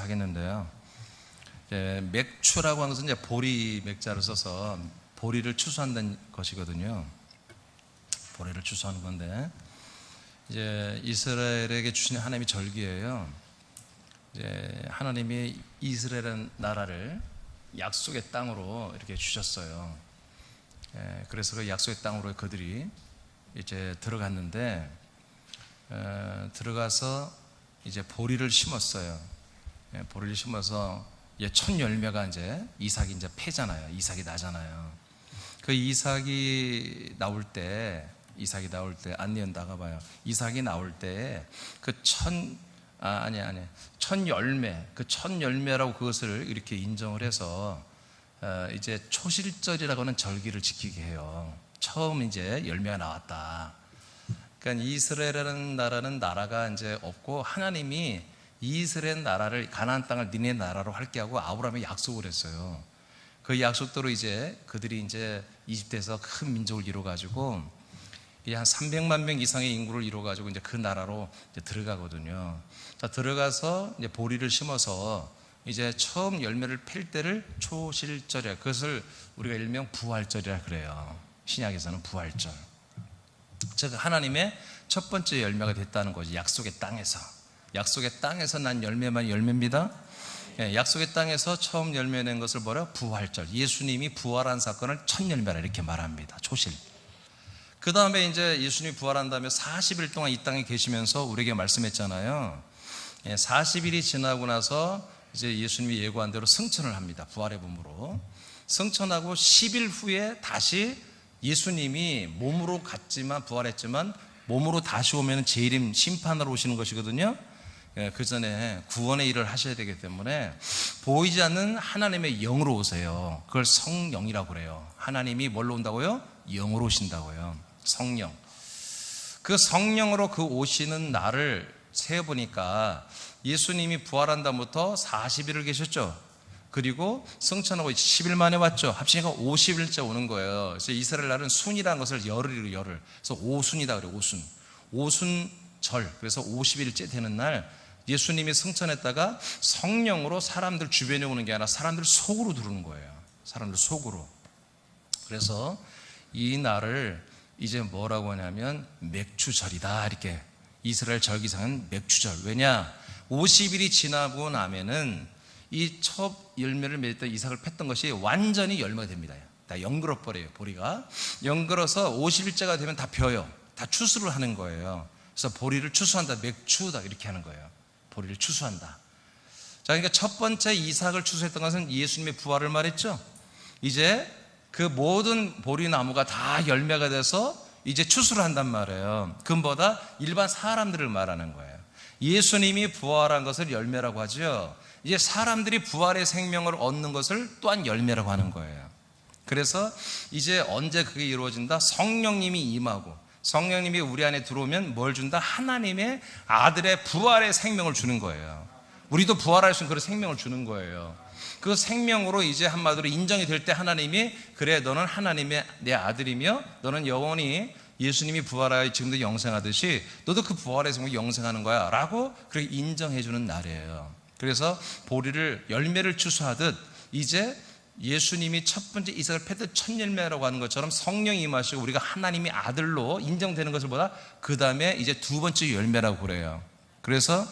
하겠는데요. 이제 맥추라고 하는 것은 이제 보리 맥자를 써서 보리를 추수한다는 것이거든요. 보리를 추수하는 건데, 이제 이스라엘에게 주신 하나님의 절기예요. 이제 하나님이 이스라엘 나라를 약속의 땅으로 이렇게 주셨어요. 그래서 그 약속의 땅으로 그들이 이제 들어갔는데, 들어가서 이제 보리를 심었어요. 보리를 심어서 첫 열매가 이제 이삭이 이제 패잖아요. 이삭이 나잖아요. 그 이삭이 나올 때 안니언 나가봐요. 이삭이 나올 때 그 첫 열매라고 그것을 이렇게 인정을 해서 이제 초실절이라고 하는 절기를 지키게 해요. 처음 이제 열매가 나왔다. 그러니까 이스라엘이라는 나라가 이제 없고 하나님이 이스라엘 나라를 가나안 땅을 니네 나라로 할게 하고 아브라함이 약속을 했어요. 그 약속대로 이제 그들이 이제 이집트에서 큰 민족을 이뤄 가지고 한 300만 명 이상의 인구를 이뤄 가지고 이제 그 나라로 이제 들어가거든요. 자, 들어가서 이제 보리를 심어서 이제 처음 열매를 팰 때를 초실절이야. 그것을 우리가 일명 부활절이라 그래요. 신약에서는 부활절. 즉 하나님의 첫 번째 열매가 됐다는 거지. 약속의 땅에서 난 열매만 열매입니다. 약속의 땅에서 처음 열매 낸 것을 뭐라? 부활절. 예수님이 부활한 사건을 첫 열매라 이렇게 말합니다. 초실. 그 다음에 이제 예수님이 부활한 다음에 40일 동안 이 땅에 계시면서 우리에게 말씀했잖아요. 40일이 지나고 나서 이제 예수님이 예고한 대로 승천을 합니다. 부활의 몸으로 승천하고 10일 후에 다시 예수님이 몸으로 갔지만 부활했지만 몸으로 다시 오면 재림 심판하러 오시는 것이거든요. 그 전에 구원의 일을 하셔야 되기 때문에 보이지 않는 하나님의 영으로 오세요. 그걸 성령이라고 그래요. 하나님이 뭘로 온다고요? 영으로 오신다고요. 성령. 그 성령으로 그 오시는 날을 세어보니까 예수님이 부활한 다음부터 40일을 계셨죠. 그리고 승천하고 10일 만에 왔죠. 합치니까 50일째 오는 거예요. 그래서 이스라엘 날은 순이라는 것을 열흘이로 열흘. 그래서 오순이다 그래요. 오순절. 그래서 50일째 되는 날 예수님이 승천했다가 성령으로 사람들 주변에 오는 게 아니라 사람들 속으로 들어오는 거예요. 사람들 속으로. 그래서 이 날을 이제 뭐라고 하냐면 맥추절이다 이렇게. 이스라엘 절기상은 맥추절. 왜냐? 50일이 지나고 나면은 이 첫 열매를 맺었던 이삭을 팼던 것이 완전히 열매가 됩니다. 다 연그러 버려요. 보리가 연그러서 50일째가 되면 다 벼요. 다 추수를 하는 거예요. 그래서 보리를 추수한다, 맥추다 이렇게 하는 거예요. 보리를 추수한다. 자, 그러니까 첫 번째 이삭을 추수했던 것은 예수님의 부활을 말했죠. 이제 그 모든 보리나무가 다 열매가 돼서 이제 추수를 한단 말이에요. 그보다 일반 사람들을 말하는 거예요. 예수님이 부활한 것을 열매라고 하죠. 이제 사람들이 부활의 생명을 얻는 것을 또한 열매라고 하는 거예요. 그래서 이제 언제 그게 이루어진다? 성령님이 임하고 성령님이 우리 안에 들어오면 뭘 준다? 하나님의 아들의 부활의 생명을 주는 거예요. 우리도 부활할 수 있는 그런 생명을 주는 거예요. 그 생명으로 이제 한마디로 인정이 될 때 하나님이 그래 너는 하나님의 내 아들이며 너는 영원히 예수님이 부활하여 지금도 영생하듯이 너도 그 부활의 생명을 영생하는 거야 라고 그렇게 인정해 주는 날이에요. 그래서 보리를 열매를 추수하듯 이제 예수님이 첫 번째 이삭을 팼듯 첫 열매라고 하는 것처럼 성령이 임하시고 우리가 하나님의 아들로 인정되는 것을 보다 그 다음에 이제 두 번째 열매라고 그래요. 그래서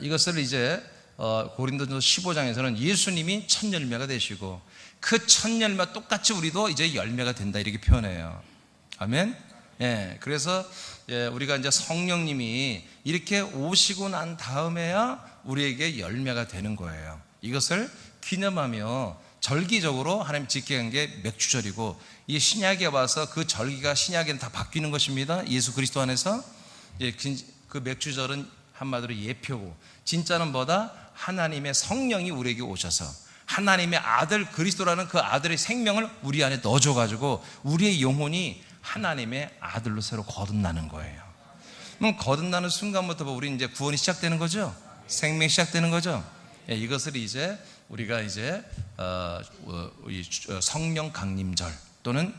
이것을 이제 고린도전서 15장에서는 예수님이 첫 열매가 되시고 그 첫 열매 똑같이 우리도 이제 열매가 된다 이렇게 표현해요. 아멘. 그래서 우리가 이제 성령님이 이렇게 오시고 난 다음에야 우리에게 열매가 되는 거예요. 이것을 기념하며 절기적으로 하나님 지키게 한 게 맥추절이고 이 신약에 와서 그 절기가 신약에는 다 바뀌는 것입니다. 예수 그리스도 안에서 그 맥추절은 한마디로 예표고 진짜는 뭐다? 하나님의 성령이 우리에게 오셔서 하나님의 아들 그리스도라는 그 아들의 생명을 우리 안에 넣어줘가지고 우리의 영혼이 하나님의 아들로 새로 거듭나는 거예요. 그럼 거듭나는 순간부터 우리 이제 구원이 시작되는 거죠. 생명이 시작되는 거죠. 이것을 이제 우리가 이제 성령 강림절 또는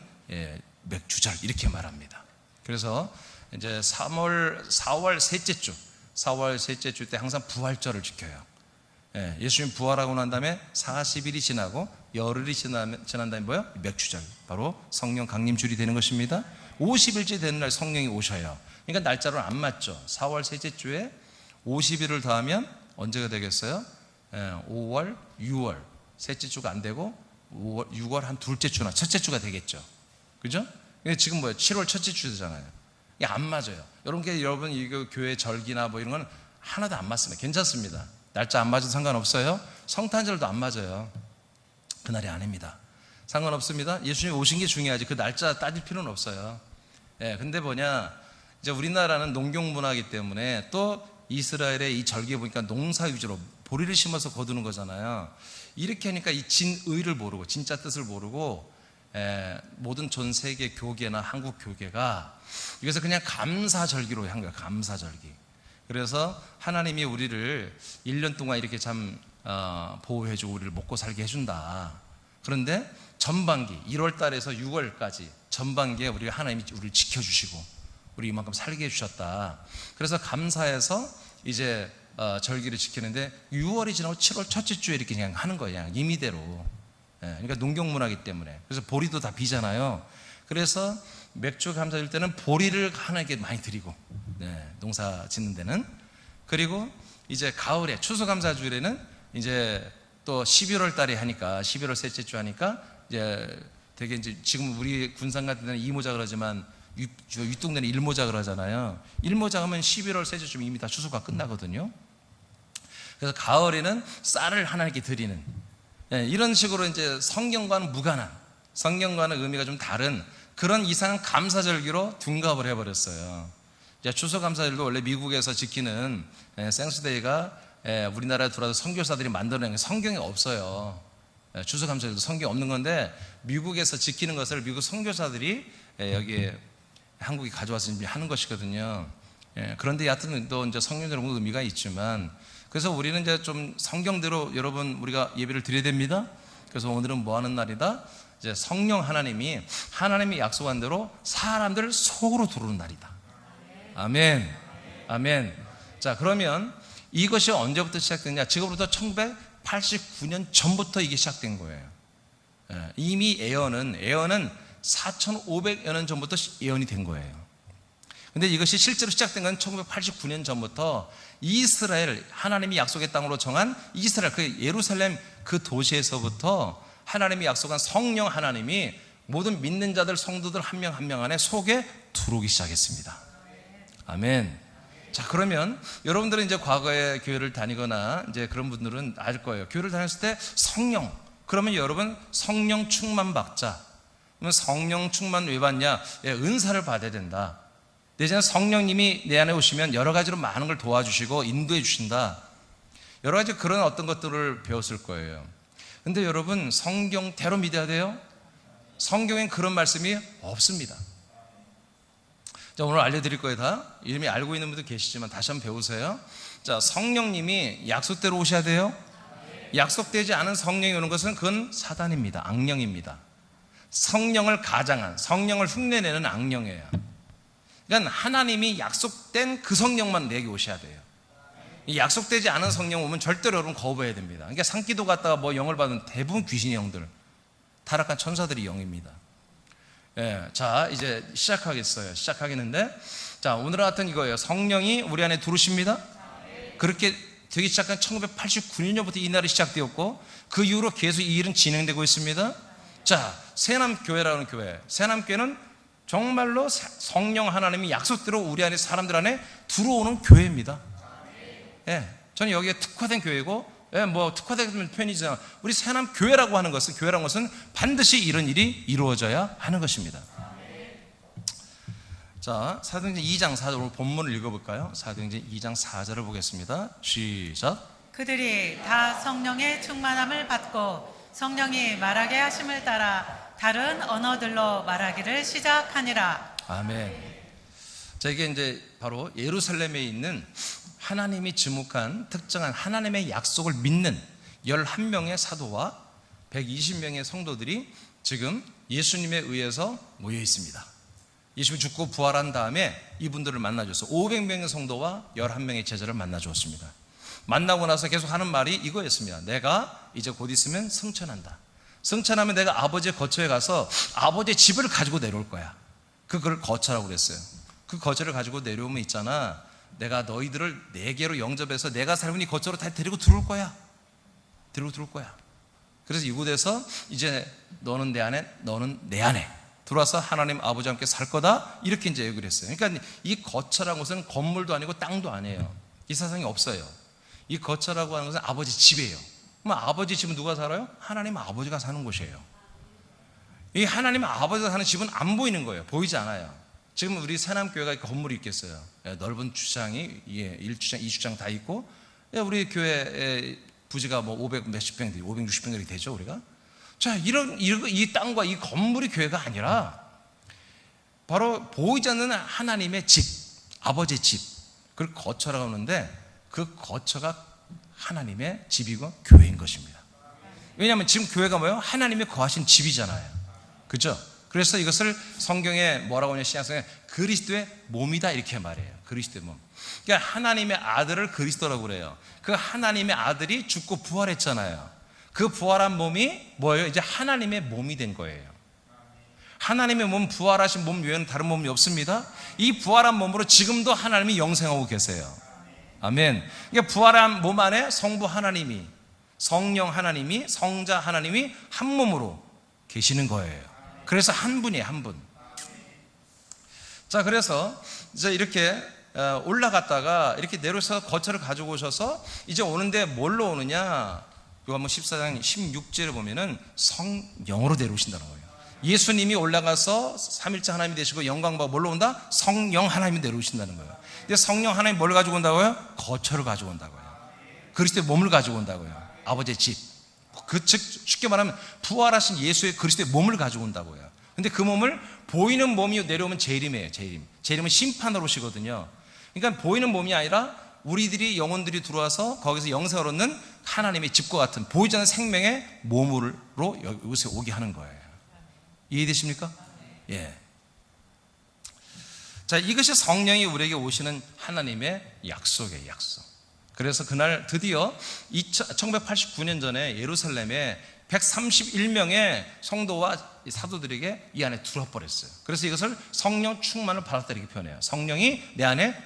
맥주절 이렇게 말합니다. 그래서 이제 4월 셋째 주 4월 셋째 주 때 항상 부활절을 지켜요. 예수님 부활하고 난 다음에 40일이 지나고 열흘이 지난 다음에 뭐예요? 맥주절, 바로 성령 강림줄이 되는 것입니다. 50일째 되는 날 성령이 오셔요. 그러니까 날짜로 안 맞죠. 4월 셋째 주에 50일을 더하면 언제가 되겠어요? 5월, 6월 셋째 주가 안 되고 5월, 6월 한 둘째 주나 첫째 주가 되겠죠. 그죠? 지금 뭐예요? 7월 첫째 주잖아요. 이게 안 맞아요. 여러분 이거 교회 절기나 뭐 이런 건 하나도 안 맞습니다. 괜찮습니다. 날짜 안 맞아도 상관없어요. 성탄절도 안 맞아요. 그날이 아닙니다. 상관없습니다. 예수님 오신 게 중요하지 그 날짜 따질 필요는 없어요. 근데 뭐냐, 이제 우리나라는 농경 문화이기 때문에 또 이스라엘의 이 절기에 보니까 농사 위주로 보리를 심어서 거두는 거잖아요. 이렇게 하니까 이 진의를 모르고 진짜 뜻을 모르고 모든 전 세계 교계나 한국 교계가 이것을 그냥 감사절기로 한 거예요. 감사절기. 그래서 하나님이 우리를 1년 동안 이렇게 참 보호해주고 우리를 먹고 살게 해준다. 그런데 전반기 1월 달에서 6월까지 전반기에 우리가 하나님이 우리를 지켜주시고 우리 이만큼 살게 해주셨다. 그래서 감사해서 이제 절기를 지키는데 6월이 지나고 7월 첫째 주에 이렇게 그냥 하는 거예요. 그냥 임의대로. 그러니까 농경 문화이기 때문에. 그래서 보리도 다 비잖아요. 그래서 맥주 감사절 때는 보리를 하나님께 많이 드리고, 농사 짓는 데는. 그리고 이제 가을에 추수감사주일에는 이제 또 11월 달에 하니까 11월 셋째 주 하니까 이제 되게 이제 지금 우리 군산 같은 데는 이모작 그러지만 윗동네는 일모작 그러잖아요. 일모작 하면 11월 셋째 주면 이미 다 추수가 끝나거든요. 그래서 가을에는 쌀을 하나님께 드리는, 이런 식으로 이제 성경과는 무관한, 성경과는 의미가 좀 다른 그런 이상한 감사절기로 둔갑을 해버렸어요. 추수감사절도 원래 미국에서 지키는 생스데이가 우리나라에 들어와서 선교사들이 만들어낸 게 성경에 없어요. 추수감사절도 성경에 없는 건데 미국에서 지키는 것을 미국 선교사들이 여기에 한국에 가져와서 하는 것이거든요. 그런데 여하튼 또 이제 성경적으로 의미가 있지만, 그래서 우리는 이제 좀 성경대로 여러분 우리가 예배를 드려야 됩니다. 그래서 오늘은 뭐 하는 날이다? 이제 성령 하나님이 약속한 대로 사람들 속으로 들어오는 날이다. 아멘. 아멘. 자, 그러면 이것이 언제부터 시작됐냐? 지금부터 1989년 전부터 이게 시작된 거예요. 이미 예언은 4,500여 년 전부터 예언이 된 거예요. 근데 이것이 실제로 시작된 건 1989년 전부터 이스라엘, 하나님이 약속의 땅으로 정한 이스라엘, 그 예루살렘 그 도시에서부터 하나님이 약속한 성령 하나님이 모든 믿는 자들, 성도들 한 명 한 명 안에 속에 들어오기 시작했습니다. 아멘. 자, 그러면 여러분들은 이제 과거에 교회를 다니거나 이제 그런 분들은 알 거예요. 교회를 다녔을 때 성령, 그러면 여러분 성령 충만 받자. 그러면 성령 충만 왜 받냐? 은사를 받아야 된다. 내지는 성령님이 내 안에 오시면 여러 가지로 많은 걸 도와주시고 인도해 주신다. 여러 가지 그런 어떤 것들을 배웠을 거예요. 근데 여러분 성경대로 믿어야 돼요? 성경엔 그런 말씀이 없습니다. 자, 오늘 알려드릴 거예요. 다 이미 알고 있는 분들 계시지만 다시 한번 배우세요. 자, 성령님이 약속대로 오셔야 돼요. 약속되지 않은 성령이 오는 것은 그건 사단입니다. 악령입니다. 성령을 가장한, 성령을 흉내내는 악령이에요. 그러니까 하나님이 약속된 그 성령만 내게 오셔야 돼요. 이 약속되지 않은 성령 오면 절대로 여러분 거부해야 됩니다. 그러니까 산기도 갔다가 뭐 영을 받은 대부분 귀신의 영들, 타락한 천사들이 영입니다. 자, 이제 시작하겠는데, 자, 오늘 같은 이거예요. 성령이 우리 안에 들어오십니다. 그렇게 되기 시작한 1989년부터 이 날이 시작되었고, 그 이후로 계속 이 일은 진행되고 있습니다. 자, 새남교회라는 교회, 새남교회는 정말로 성령 하나님이 약속대로 우리 안에, 사람들 안에 들어오는 교회입니다. 저는 여기에 특화된 교회고, 뭐 특화된 편이잖아요. 우리 새남교회라고 하는 것은, 교회라는 것은 반드시 이런 일이 이루어져야 하는 것입니다. 자, 사도행전 2장 4절, 오늘 본문을 읽어볼까요? 사도행전 2장 4절을 보겠습니다. 시작. 그들이 다 성령의 충만함을 받고 성령이 말하게 하심을 따라 다른 언어들로 말하기를 시작하니라. 아멘. 자, 이게 이제 바로 예루살렘에 있는 하나님이 지목한 특정한 하나님의 약속을 믿는 11명의 사도와 120명의 성도들이 지금 예수님에 의해서 모여 있습니다. 예수님이 죽고 부활한 다음에 이분들을 만나줬어. 500명의 성도와 11명의 제자를 만나주었습니다. 만나고 나서 계속 하는 말이 이거였습니다. 내가 이제 곧 있으면 승천한다. 승천하면 내가 아버지의 거처에 가서 아버지의 집을 가지고 내려올 거야. 그걸 거처라고 그랬어요. 그 거처를 가지고 내려오면 있잖아, 내가 너희들을 내게로 영접해서 내가 살고 있는 거처로 다 데리고 들어올 거야. 데리고 들어올 거야. 그래서 이곳에서 이제 너는 내 안에, 너는 내 안에 들어와서 하나님 아버지와 함께 살 거다, 이렇게 이제 얘기를 했어요. 그러니까 이 거처라는 것은 건물도 아니고 땅도 아니에요. 이 세상에 없어요. 이 거처라고 하는 것은 아버지 집이에요. 그럼 아버지 집은 누가 살아요? 하나님 아버지가 사는 곳이에요. 이 하나님 아버지가 사는 집은 안 보이는 거예요. 보이지 않아요. 지금 우리 새남교회가 건물이 있겠어요? 넓은 주차장이 1주차장, 2주차장 다 있고, 우리 교회 부지가 뭐 500 몇십 평들이, 560평들이 되죠, 우리가? 자, 이 땅과 이 건물이 교회가 아니라 바로 보이지 않는 하나님의 집, 아버지의 집, 그걸 거처라고 하는데, 그 거처가 하나님의 집이고 교회인 것입니다. 왜냐하면 지금 교회가 뭐예요? 하나님이 거하신 집이잖아요. 그죠? 그래서 이것을 성경에 뭐라고 하냐, 신약성에 그리스도의 몸이다, 이렇게 말해요. 그리스도의 몸. 그러니까 하나님의 아들을 그리스도라고 그래요. 그 하나님의 아들이 죽고 부활했잖아요. 그 부활한 몸이 뭐예요? 이제 하나님의 몸이 된 거예요. 하나님의 몸, 부활하신 몸 외에는 다른 몸이 없습니다. 이 부활한 몸으로 지금도 하나님이 영생하고 계세요. 아멘. 그러니까 부활한 몸 안에 성부 하나님이, 성령 하나님이, 성자 하나님이 한 몸으로 계시는 거예요. 그래서 한 분이에요, 한 분. 자, 그래서 이제 이렇게 올라갔다가 이렇게 내려서 거처를 가지고 오셔서 이제 오는데 뭘로 오느냐? 요한복음 14장 16절에 보면은 성령으로 내려오신다는 거예요. 예수님이 올라가서 삼일째 하나님이 되시고 영광 받고 뭘로 온다? 성령 하나님이 내려오신다는 거예요. 근데 성령 하나님이 뭘 가지고 온다고요? 거처를 가지고 온다고요. 그리스도의 몸을 가지고 온다고요. 아버지의 집. 즉 쉽게 말하면 부활하신 예수의 그리스도의 몸을 가지고 온다고요. 근데 그 몸을 보이는 몸이 내려오면 재림이에요. 재림은 심판으로 오시거든요. 그러니까 보이는 몸이 아니라 우리들이, 영혼들이 들어와서 거기서 영생을 얻는 하나님의 집과 같은 보이지 않는 생명의 몸으로 여기서 오게 하는 거예요. 이해되십니까? 예. 자, 이것이 성령이 우리에게 오시는 하나님의 약속이에요, 약속. 그래서 그날 드디어 1989년 전에 예루살렘에 131명의 성도와 사도들에게 이 안에 들어와 버렸어요. 그래서 이것을 성령 충만을 받았다, 이렇게 표현해요. 성령이 내 안에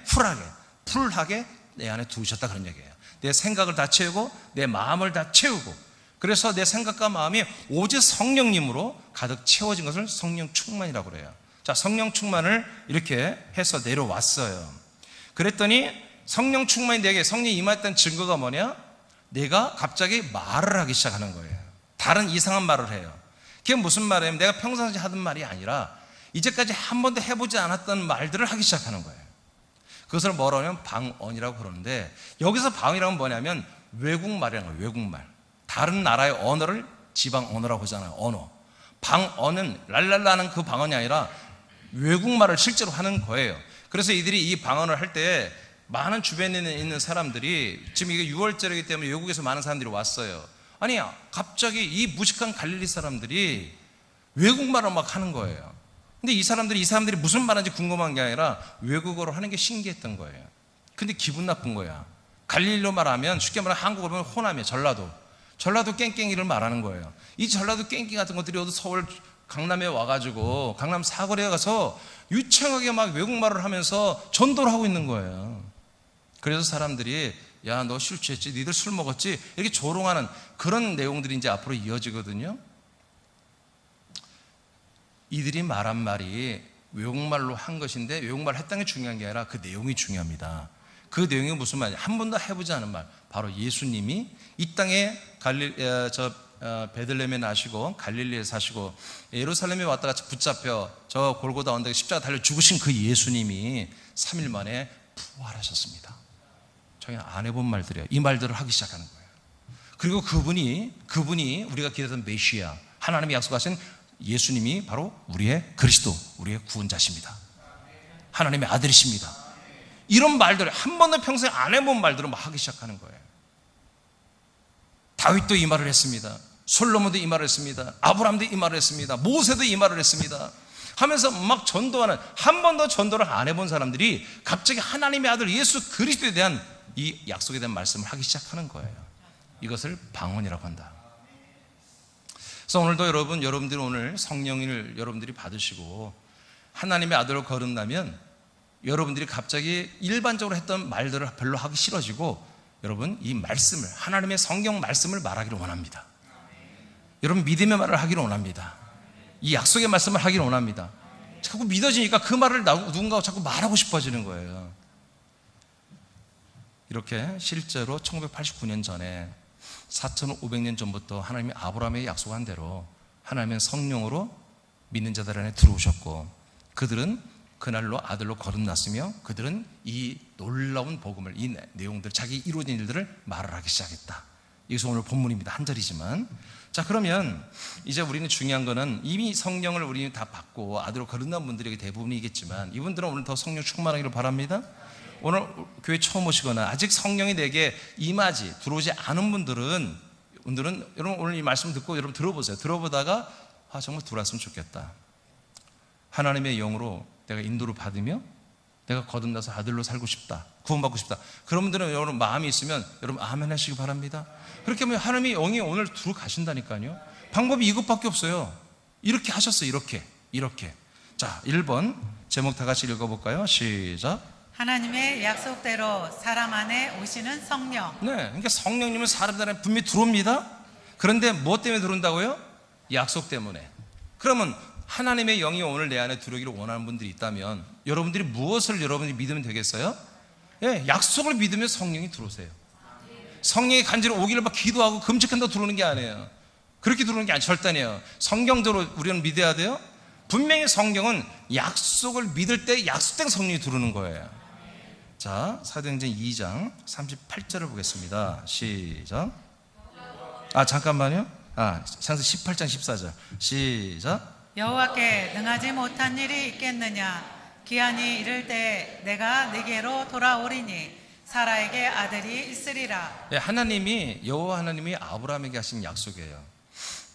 풀하게 내 안에 두셨다, 그런 얘기예요. 내 생각을 다 채우고 내 마음을 다 채우고, 그래서 내 생각과 마음이 오직 성령님으로 가득 채워진 것을 성령 충만이라고 그래요. 자, 성령 충만을 이렇게 해서 내려왔어요. 그랬더니 성령 충만이 내게 성령이 임했다는 증거가 뭐냐? 내가 갑자기 말을 하기 시작하는 거예요. 다른 이상한 말을 해요. 그게 무슨 말이냐면 내가 평상시 하던 말이 아니라 이제까지 한 번도 해보지 않았던 말들을 하기 시작하는 거예요. 그것을 뭐라고 하면 방언이라고 그러는데, 여기서 방언이라는 건 뭐냐면 외국말이라는 거예요. 외국말. 다른 나라의 언어를 지방 언어라고 하잖아요. 언어. 방언은 랄랄라는 그 방언이 아니라 외국말을 실제로 하는 거예요. 그래서 이들이 이 방언을 할 때 많은 주변에 있는 사람들이, 지금 이게 6월절이기 때문에 외국에서 많은 사람들이 왔어요. 아니, 갑자기 이 무식한 갈릴리 사람들이 외국말을 막 하는 거예요. 근데 이 사람들이 무슨 말하는지 궁금한 게 아니라 외국어로 하는 게 신기했던 거예요. 근데 기분 나쁜 거야. 갈릴리로 말하면 쉽게 말하면 한국어로 보면 호남이에요. 전라도 깽깽이를 말하는 거예요. 이 전라도 깽깽이 같은 것들이 어디 서울 강남에 와가지고 강남 사거리에 가서 유창하게 막 외국말을 하면서 전도를 하고 있는 거예요. 그래서 사람들이 야, 너 술 취했지? 니들 술 먹었지? 이렇게 조롱하는 그런 내용들이 이제 앞으로 이어지거든요. 이들이 말한 말이 외국말로 한 것인데, 외국말을 했다는 게 중요한 게 아니라 그 내용이 중요합니다. 그 내용이 무슨 말이냐? 한 번도 해보지 않은 말. 바로 예수님이 이 땅에 베들레헴에 나시고 갈릴리에 사시고 예루살렘에 왔다가 붙잡혀 저 골고다 언덕에 십자가 달려 죽으신 그 예수님이 3일 만에 부활하셨습니다. 저희는 안 해본 말들이에요. 이 말들을 하기 시작하는 거예요. 그리고 그분이 우리가 기다렸던 메시아, 하나님이 약속하신 예수님이 바로 우리의 그리스도, 우리의 구원자십니다. 하나님의 아들이십니다. 이런 말들을 한 번도 평소에 안 해본 말들을 막 하기 시작하는 거예요. 다윗도 이 말을 했습니다. 솔로몬도 이 말을 했습니다. 아브라함도 이 말을 했습니다. 모세도 이 말을 했습니다. 하면서 막 전도하는, 한 번도 전도를 안 해본 사람들이 갑자기 하나님의 아들 예수 그리스도에 대한 이 약속에 대한 말씀을 하기 시작하는 거예요. 이것을 방언이라고 한다. 그래서 오늘도 여러분들이 오늘 성령을 여러분들이 받으시고 하나님의 아들로 거듭나면 여러분들이 갑자기 일반적으로 했던 말들을 별로 하기 싫어지고 여러분 이 말씀을, 하나님의 성경 말씀을 말하기를 원합니다. 여러분 믿음의 말을 하기를 원합니다. 이 약속의 말씀을 하기를 원합니다. 자꾸 믿어지니까 그 말을 누군가가 자꾸 말하고 싶어지는 거예요. 이렇게 실제로 1989년 전에 4,500년 전부터 하나님이 아브라함에게 약속한 대로 하나님은 성령으로 믿는 자들 안에 들어오셨고 그들은 그날로 아들로 거듭났으며 그들은 이 놀라운 복음을, 이 내용들, 자기 이루어진 일들을 말을 하기 시작했다. 이것이 오늘 본문입니다. 한 절이지만. 자, 그러면 이제 우리는 중요한 거는 이미 성령을 우리는 다 받고 아들로 거듭난 분들에게 대부분이겠지만 이분들은 오늘 더 성령 충만하기를 바랍니다. 오늘 교회 처음 오시거나 아직 성령이 내게 임하지 들어오지 않은 분들은 여러분 오늘 이 말씀 듣고 여러분 들어보세요. 들어보다가 정말 들어왔으면 좋겠다. 하나님의 영으로 내가 인도를 받으며 내가 거듭나서 아들로 살고 싶다, 구원받고 싶다. 그런 분들은 여러분 마음이 있으면 여러분 아멘 하시기 바랍니다. 그렇게 하면 하나님의 영이 오늘 들어가신다니까요. 방법이 이것밖에 없어요. 이렇게 하셨어요. 이렇게. 자, 1번 제목 다 같이 읽어볼까요? 시작. 하나님의 약속대로 사람 안에 오시는 성령. 네, 그러니까 성령님은 사람들 안에 분명히 들어옵니다. 그런데 무엇 때문에 들어온다고요? 약속 때문에. 그러면 하나님의 영이 오늘 내 안에 들어오기를 원하는 분들이 있다면 여러분들이 무엇을 여러분들이 믿으면 되겠어요? 예, 약속을 믿으면 성령이 들어오세요. 성령이 간절히 오기를 막 기도하고 금식한다고 들어오는 게 아니에요. 그렇게 들어오는 게 절대 아니에요. 성경적으로 우리는 믿어야 돼요. 분명히 성경은 약속을 믿을 때 약속된 성령이 들어오는 거예요. 자, 사도행전 2장 38절을 보겠습니다. 시작. 잠깐만요. 창세기 18장 14절. 시작. 여호와께 능하지 못한 일이 있겠느냐? 기한이 이를 때 내가 네게로 돌아오리니 사라에게 아들이 있으리라. 하나님이, 여호와 하나님이 아브라함에게 하신 약속이에요.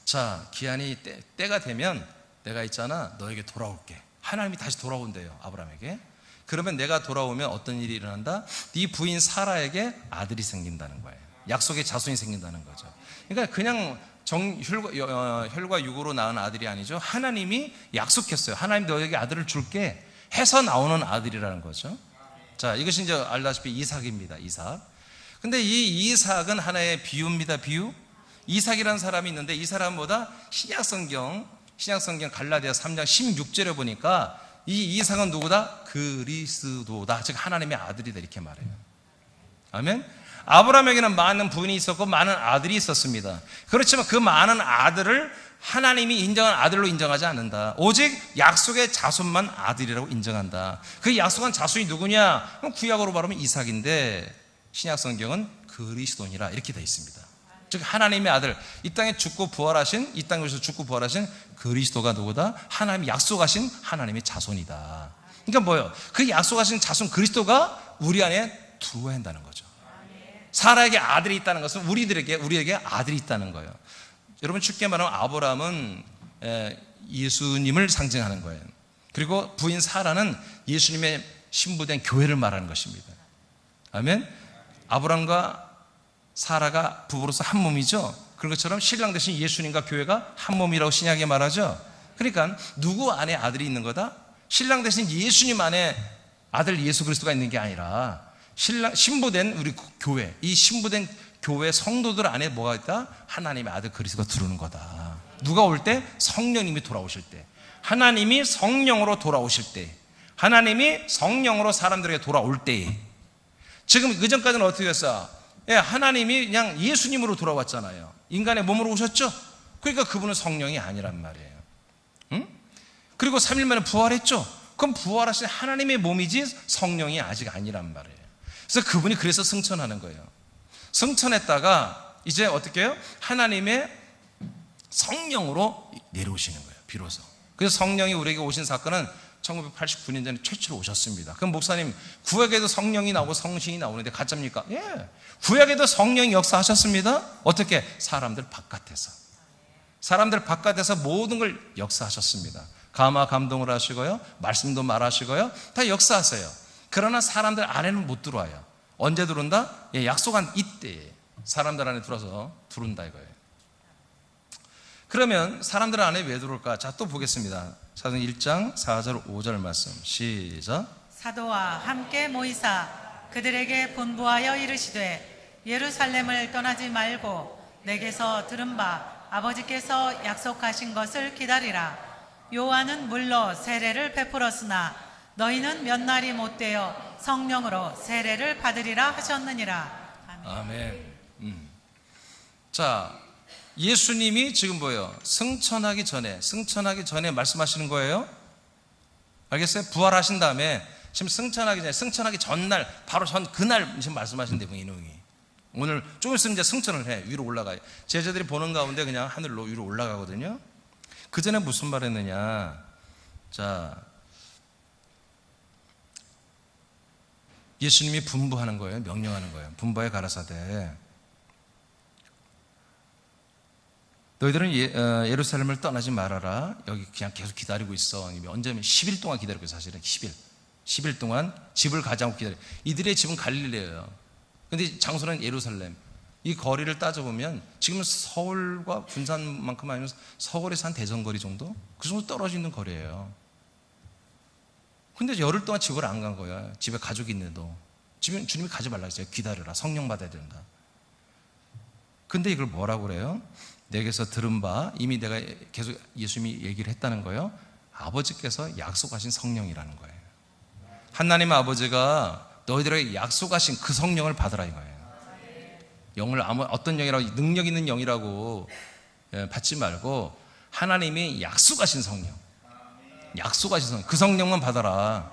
자, 기한이 때가 되면 내가 있잖아, 너에게 돌아올게. 하나님이 다시 돌아온대요, 아브라함에게. 그러면 내가 돌아오면 어떤 일이 일어난다? 네 부인 사라에게 아들이 생긴다는 거예요. 약속의 자손이 생긴다는 거죠. 그러니까 그냥 혈과 육으로 낳은 아들이 아니죠. 하나님이 약속했어요. 하나님 너에게 아들을 줄게 해서 나오는 아들이라는 거죠. 자, 이것이 이제 알다시피 이삭입니다. 이삭. 근데 이 이삭은 하나의 비유입니다. 비유. 이삭이라는 사람이 있는데 이 사람보다 신약성경 갈라디아 3장 16절에 보니까 이 이삭은 누구다? 그리스도다. 즉 하나님의 아들이다 이렇게 말해요. 아멘. 아브라함에게는 많은 부인이 있었고 많은 아들이 있었습니다. 그렇지만 그 많은 아들을 하나님이 인정한 아들로 인정하지 않는다. 오직 약속의 자손만 아들이라고 인정한다. 그 약속한 자손이 누구냐? 구약으로 말하면 이삭인데 신약성경은 그리스도니라 이렇게 되어 있습니다. 즉 하나님의 아들, 이 땅에 죽고 부활하신, 이 땅에서 죽고 부활하신 그리스도가 누구다? 하나님이 약속하신 하나님의 자손이다. 그러니까 뭐예요? 그 약속하신 자손 그리스도가 우리 안에 들어와야 한다는 거죠. 사라에게 아들이 있다는 것은 우리에게 아들이 있다는 거예요. 여러분 쉽게 말하면 아브라함은 예수님을 상징하는 거예요. 그리고 부인 사라는 예수님의 신부된 교회를 말하는 것입니다. 아멘. 아브라함과 사라가 부부로서 한 몸이죠. 그런 것처럼 신랑 대신 예수님과 교회가 한 몸이라고 신약에 말하죠. 그러니까 누구 안에 아들이 있는 거다? 신랑 대신 예수님 안에 아들 예수 그리스도가 있는 게 아니라 신부된 우리 교회, 이 신부된 교회 성도들 안에 뭐가 있다? 하나님의 아들 그리스도가 들어오는 거다. 누가 올 때? 성령님이 돌아오실 때. 하나님이 성령으로 돌아오실 때. 하나님이 성령으로 사람들에게 돌아올 때. 지금 그전까지는 어떻게 됐어요? 하나님이 그냥 예수님으로 돌아왔잖아요. 인간의 몸으로 오셨죠? 그러니까 그분은 성령이 아니란 말이에요. 응? 그리고 3일 만에 부활했죠? 그럼 부활하신 하나님의 몸이지 성령이 아직 아니란 말이에요. 그래서 그분이 그래서 승천하는 거예요. 승천했다가 이제 어떻게 해요? 하나님의 성령으로 내려오시는 거예요. 비로소. 그래서 성령이 우리에게 오신 사건은 1989년 전에 최초로 오셨습니다. 그럼 목사님, 구약에도 성령이 나오고 성신이 나오는데 가짜입니까? 예. 구약에도 성령이 역사하셨습니다. 어떻게? 사람들 바깥에서 모든 걸 역사하셨습니다. 감화 감동을 하시고요, 말씀도 말하시고요, 다 역사하세요. 그러나 사람들 안에는 못 들어와요. 언제 들어온다? 예, 약속한 이때에 사람들 안에 들어서 들어온다 이거예요. 그러면 사람들 안에 왜 들어올까? 자, 또 보겠습니다. 사도행 1장 4절 5절 말씀 시작. 사도와 함께 모이사 그들에게 분부하여 이르시되 예루살렘을 떠나지 말고 내게서 들은 바 아버지께서 약속하신 것을 기다리라. 요한은 물로 세례를 베풀었으나 너희는 몇 날이 못되어 성령으로 세례를 받으리라 하셨느니라. 아멘. 아멘. 자, 예수님이 지금 뭐예요? 승천하기 전에 말씀하시는 거예요. 알겠어요? 부활하신 다음에 지금 승천하기 전날, 바로 그날 지금 말씀하신대, 이놈이. 오늘 조금 있으면 이제 승천을 해. 위로 올라가요. 제자들이 보는 가운데 그냥 하늘로 위로 올라가거든요. 그 전에 무슨 말 했느냐? 자, 예수님이 분부하는 거예요. 명령하는 거예요. 분부에 가라사대 너희들은 예루살렘을 떠나지 말아라. 여기 그냥 계속 기다리고 있어. 언제면 10일 동안 기다리고 있어. 사실은 10일 동안 집을 가지 않고 기다려. 이들의 집은 갈릴레예요. 근데 장소는 예루살렘. 이 거리를 따져보면 지금 서울과 군산만큼 아니면 서울에서 한 대전거리 정도? 그 정도 떨어져 있는 거리예요. 근데 열흘 동안 집을 안 간 거야. 집에 가족이 있는데도. 집에 주님이 가지 말라 했어요. 기다려라. 성령 받아야 된다. 근데 이걸 뭐라고 그래요? 내게서 들은 바, 이미 내가 계속 예수님이 얘기를 했다는 거예요. 아버지께서 약속하신 성령이라는 거예요. 하나님 아버지가 너희들에게 약속하신 그 성령을 받으라 이거예요. 영을 어떤 영이라고, 능력 있는 영이라고 받지 말고 하나님이 약속하신 성령, 그 성령만 받아라.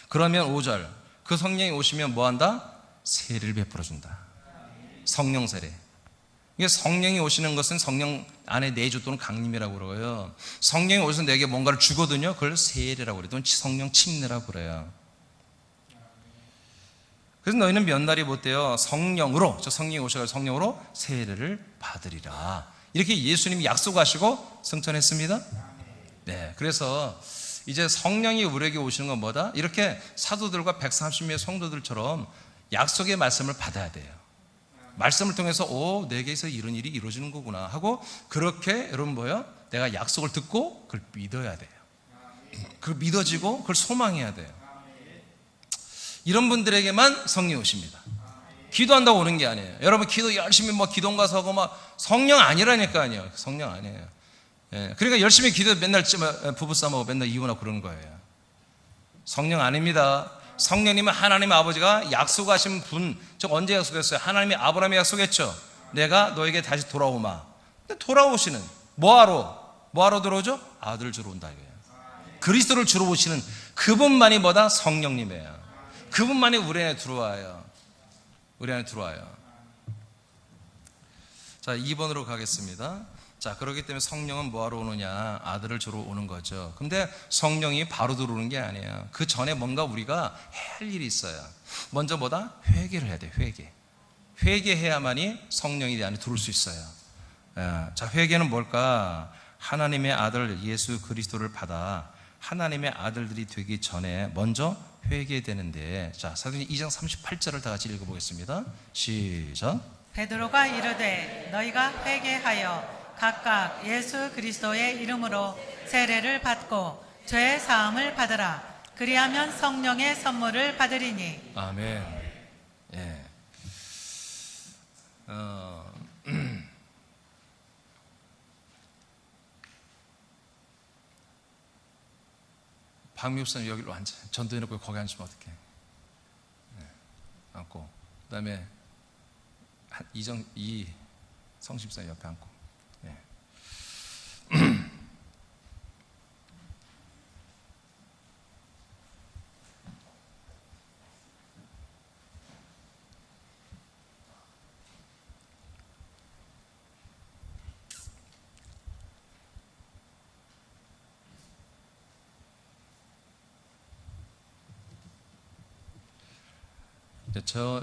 그러면 5절, 그 성령이 오시면 뭐한다? 세례를 베풀어 준다. 성령 세례. 이게 성령이 오시는 것은 성령 안에 내주 또는 강림이라고 그러고요. 성령이 오셔서 내게 뭔가를 주거든요. 그걸 세례라고 그래요. 또는 성령 침례라고 그래요. 그래서 너희는 몇 날이 못되어 성령으로, 저 성령이 오셔서 성령으로 세례를 받으리라. 이렇게 예수님이 약속하시고 승천했습니다. 네, 그래서 이제 성령이 우리에게 오시는 건 뭐다? 이렇게 사도들과 130명의 성도들처럼 약속의 말씀을 받아야 돼요. 말씀을 통해서 내게서 이런 일이 이루어지는 거구나 하고, 그렇게 여러분 뭐예요? 내가 약속을 듣고 그걸 믿어야 돼요. 그걸 믿어지고 그걸 소망해야 돼요. 이런 분들에게만 성령이 오십니다. 기도한다고 오는 게 아니에요. 여러분 기도 열심히 기도원 가서 하고 성령 아니라니까요. 성령 아니에요. 예, 그러니까 열심히 기도 맨날 부부싸움하고 맨날 이혼하고 그러는 거예요. 성령 아닙니다. 성령님은 하나님 아버지가 약속하신 분, 즉 언제 약속했어요? 하나님이 아브라함에 약속했죠. 내가 너에게 다시 돌아오마. 근데 돌아오시는 뭐하러 들어오죠? 아들을 주러 온다 이거예요. 그리스도를 주러 오시는 그분만이 뭐다? 성령님이에요. 그분만이 우리 안에 들어와요. 자, 2번으로 가겠습니다. 자, 그렇기 때문에 성령은 뭐하러 오느냐? 아들을 주러 오는 거죠. 근데 성령이 바로 들어오는 게 아니에요. 그 전에 뭔가 우리가 해야 할 일이 있어요. 먼저 뭐다? 회개를 해야 돼요. 회개해야만이 성령이 내 안에 들어올 수 있어요. 자, 회개는 뭘까? 하나님의 아들 예수 그리스도를 받아 하나님의 아들들이 되기 전에 먼저 회개되는데, 자, 사도행 2장 38절을 다 같이 읽어보겠습니다. 시작. 베드로가 이르되 너희가 회개하여 각각 예수 그리스도의 이름으로 세례를 받고 죄 사함을 받으라. 그리하면 성령의 선물을 받으리니. 아멘. 예. 박미옥사님 여기로 앉아. 전도해놓고 거기 앉으면 어떡해. 네. 앉고, 그 다음에 이 성심사님 옆에 앉고. 네.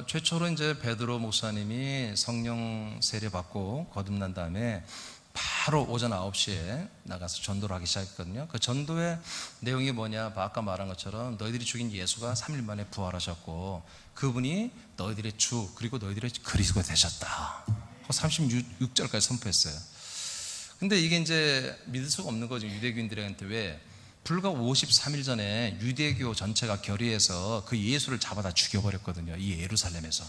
최초로 이제 베드로 목사님이 성령 세례 받고 거듭난 다음에 바로 오전 9시에 나가서 전도를 하기 시작했거든요. 그 전도의 내용이 뭐냐, 아까 말한 것처럼 너희들이 죽인 예수가 3일 만에 부활하셨고 그분이 너희들의 주 그리고 너희들의 그리스도가 되셨다. 36절까지 선포했어요. 근데 이게 이제 믿을 수가 없는 거죠, 유대교인들한테. 왜? 불과 53일 전에 유대교 전체가 결의해서 그 예수를 잡아다 죽여버렸거든요, 이 예루살렘에서.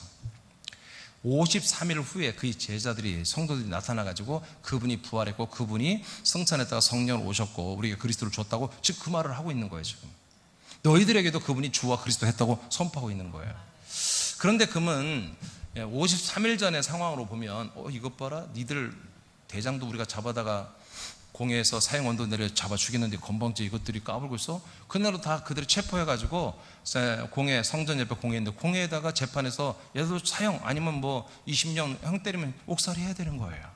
53일 후에 그 제자들이, 성도들이 나타나가지고 그분이 부활했고 그분이 성찬에다가 성령을 오셨고 우리가 그리스도를 줬다고 지금 그 말을 하고 있는 거예요. 지금 너희들에게도 그분이 주와 그리스도 했다고 선포하고 있는 거예요. 그런데 그러면 53일 전의 상황으로 보면 이것 봐라, 니들 대장도 우리가 잡아다가 공회에서 사형원도 내려 잡아 죽였는데 건방지 이것들이 까불고 있어? 그날로 다 그들을 체포해가지고 공회, 성전 옆에 공회인데 공회에다가 재판에서 얘도 사형 아니면 뭐 20년 형 때리면 옥살이 해야 되는 거예요.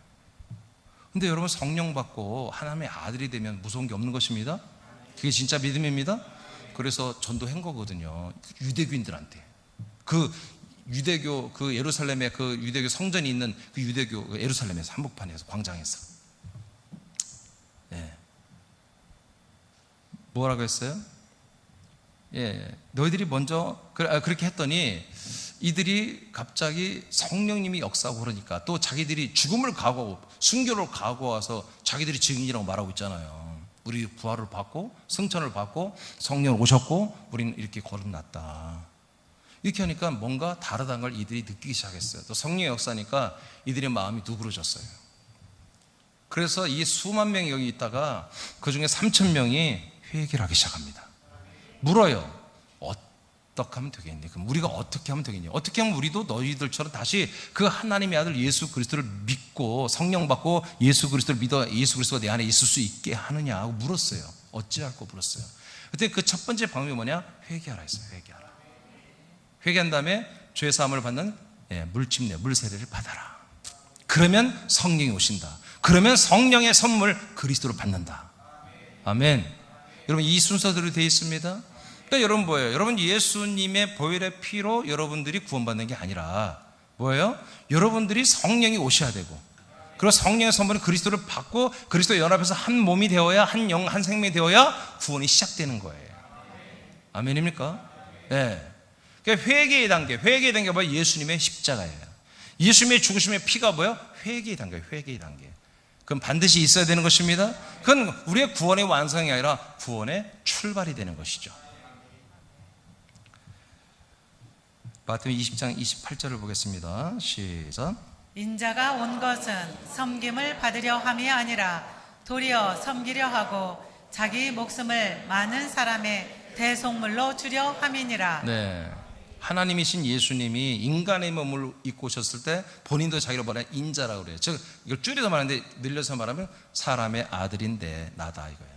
근데 여러분, 성령 받고 하나님의 아들이 되면 무서운 게 없는 것입니다. 그게 진짜 믿음입니다. 그래서 전도한 거거든요, 유대교인들한테. 그 유대교, 그 예루살렘에 그 유대교 성전이 있는 그 유대교 그 예루살렘에서, 한복판에서, 광장에서. 뭐라고 했어요? 너희들이 먼저 그렇게 했더니 이들이 갑자기 성령님이 역사하고 그러니까 또 자기들이 죽음을 각오하고 순교를 각오해서 자기들이 증인이라고 말하고 있잖아요. 우리 부활을 받고 승천을 받고 성령 오셨고 우리는 이렇게 거듭났다. 이렇게 하니까 뭔가 다르다는 걸 이들이 느끼기 시작했어요. 또 성령의 역사니까 이들의 마음이 누그러졌어요. 그래서 이 수만 명이 여기 있다가 그 중에 3,000명이 회개를 하기 시작합니다. 물어요. 어떻게 하면 되겠니? 그럼 우리가 어떻게 하면 되겠니? 어떻게 하면 우리도 너희들처럼 다시 그 하나님의 아들 예수 그리스도를 믿고 성령 받고 예수 그리스도를 믿어 예수 그리스도가 내 안에 있을 수 있게 하느냐 하고 물었어요. 어찌할꼬 물었어요. 그때 그 첫 번째 방법이 뭐냐? 회개하라 했어요. 회개하라. 회개한 다음에 죄 사함을 받는 물침례, 물세례를 받아라. 그러면 성령이 오신다. 그러면 성령의 선물 그리스도를 받는다. 아멘. 여러분, 이 순서대로 되어 있습니다. 그러니까 여러분 뭐예요? 여러분 예수님의 보혈의 피로 여러분들이 구원받는 게 아니라 뭐예요? 여러분들이 성령이 오셔야 되고, 그리고 성령의 선물은 그리스도를 받고 그리스도 연합해서 한 몸이 되어야, 한 영, 한 생명이 되어야 구원이 시작되는 거예요. 아멘입니까? 네. 그러니까 회개의 단계가 뭐예요? 예수님의 십자가예요. 예수님의 죽으심의 피가 뭐예요? 회개의 단계예요. 회개의 단계. 그럼 반드시 있어야 되는 것입니다. 그건 우리의 구원의 완성이 아니라 구원의 출발이 되는 것이죠. 마태복음 20장 28절을 보겠습니다. 시작. 인자가 온 것은 섬김을 받으려 함이 아니라 도리어 섬기려 하고 자기 목숨을 많은 사람의 대속물로 주려 함이니라. 네. 하나님이신 예수님이 인간의 몸을 입고 오셨을 때 본인도 자기를 뭐라 인자라고 그래요. 즉 이걸 줄여서 말하는데 늘려서 말하면 사람의 아들인데 나다 이거예요.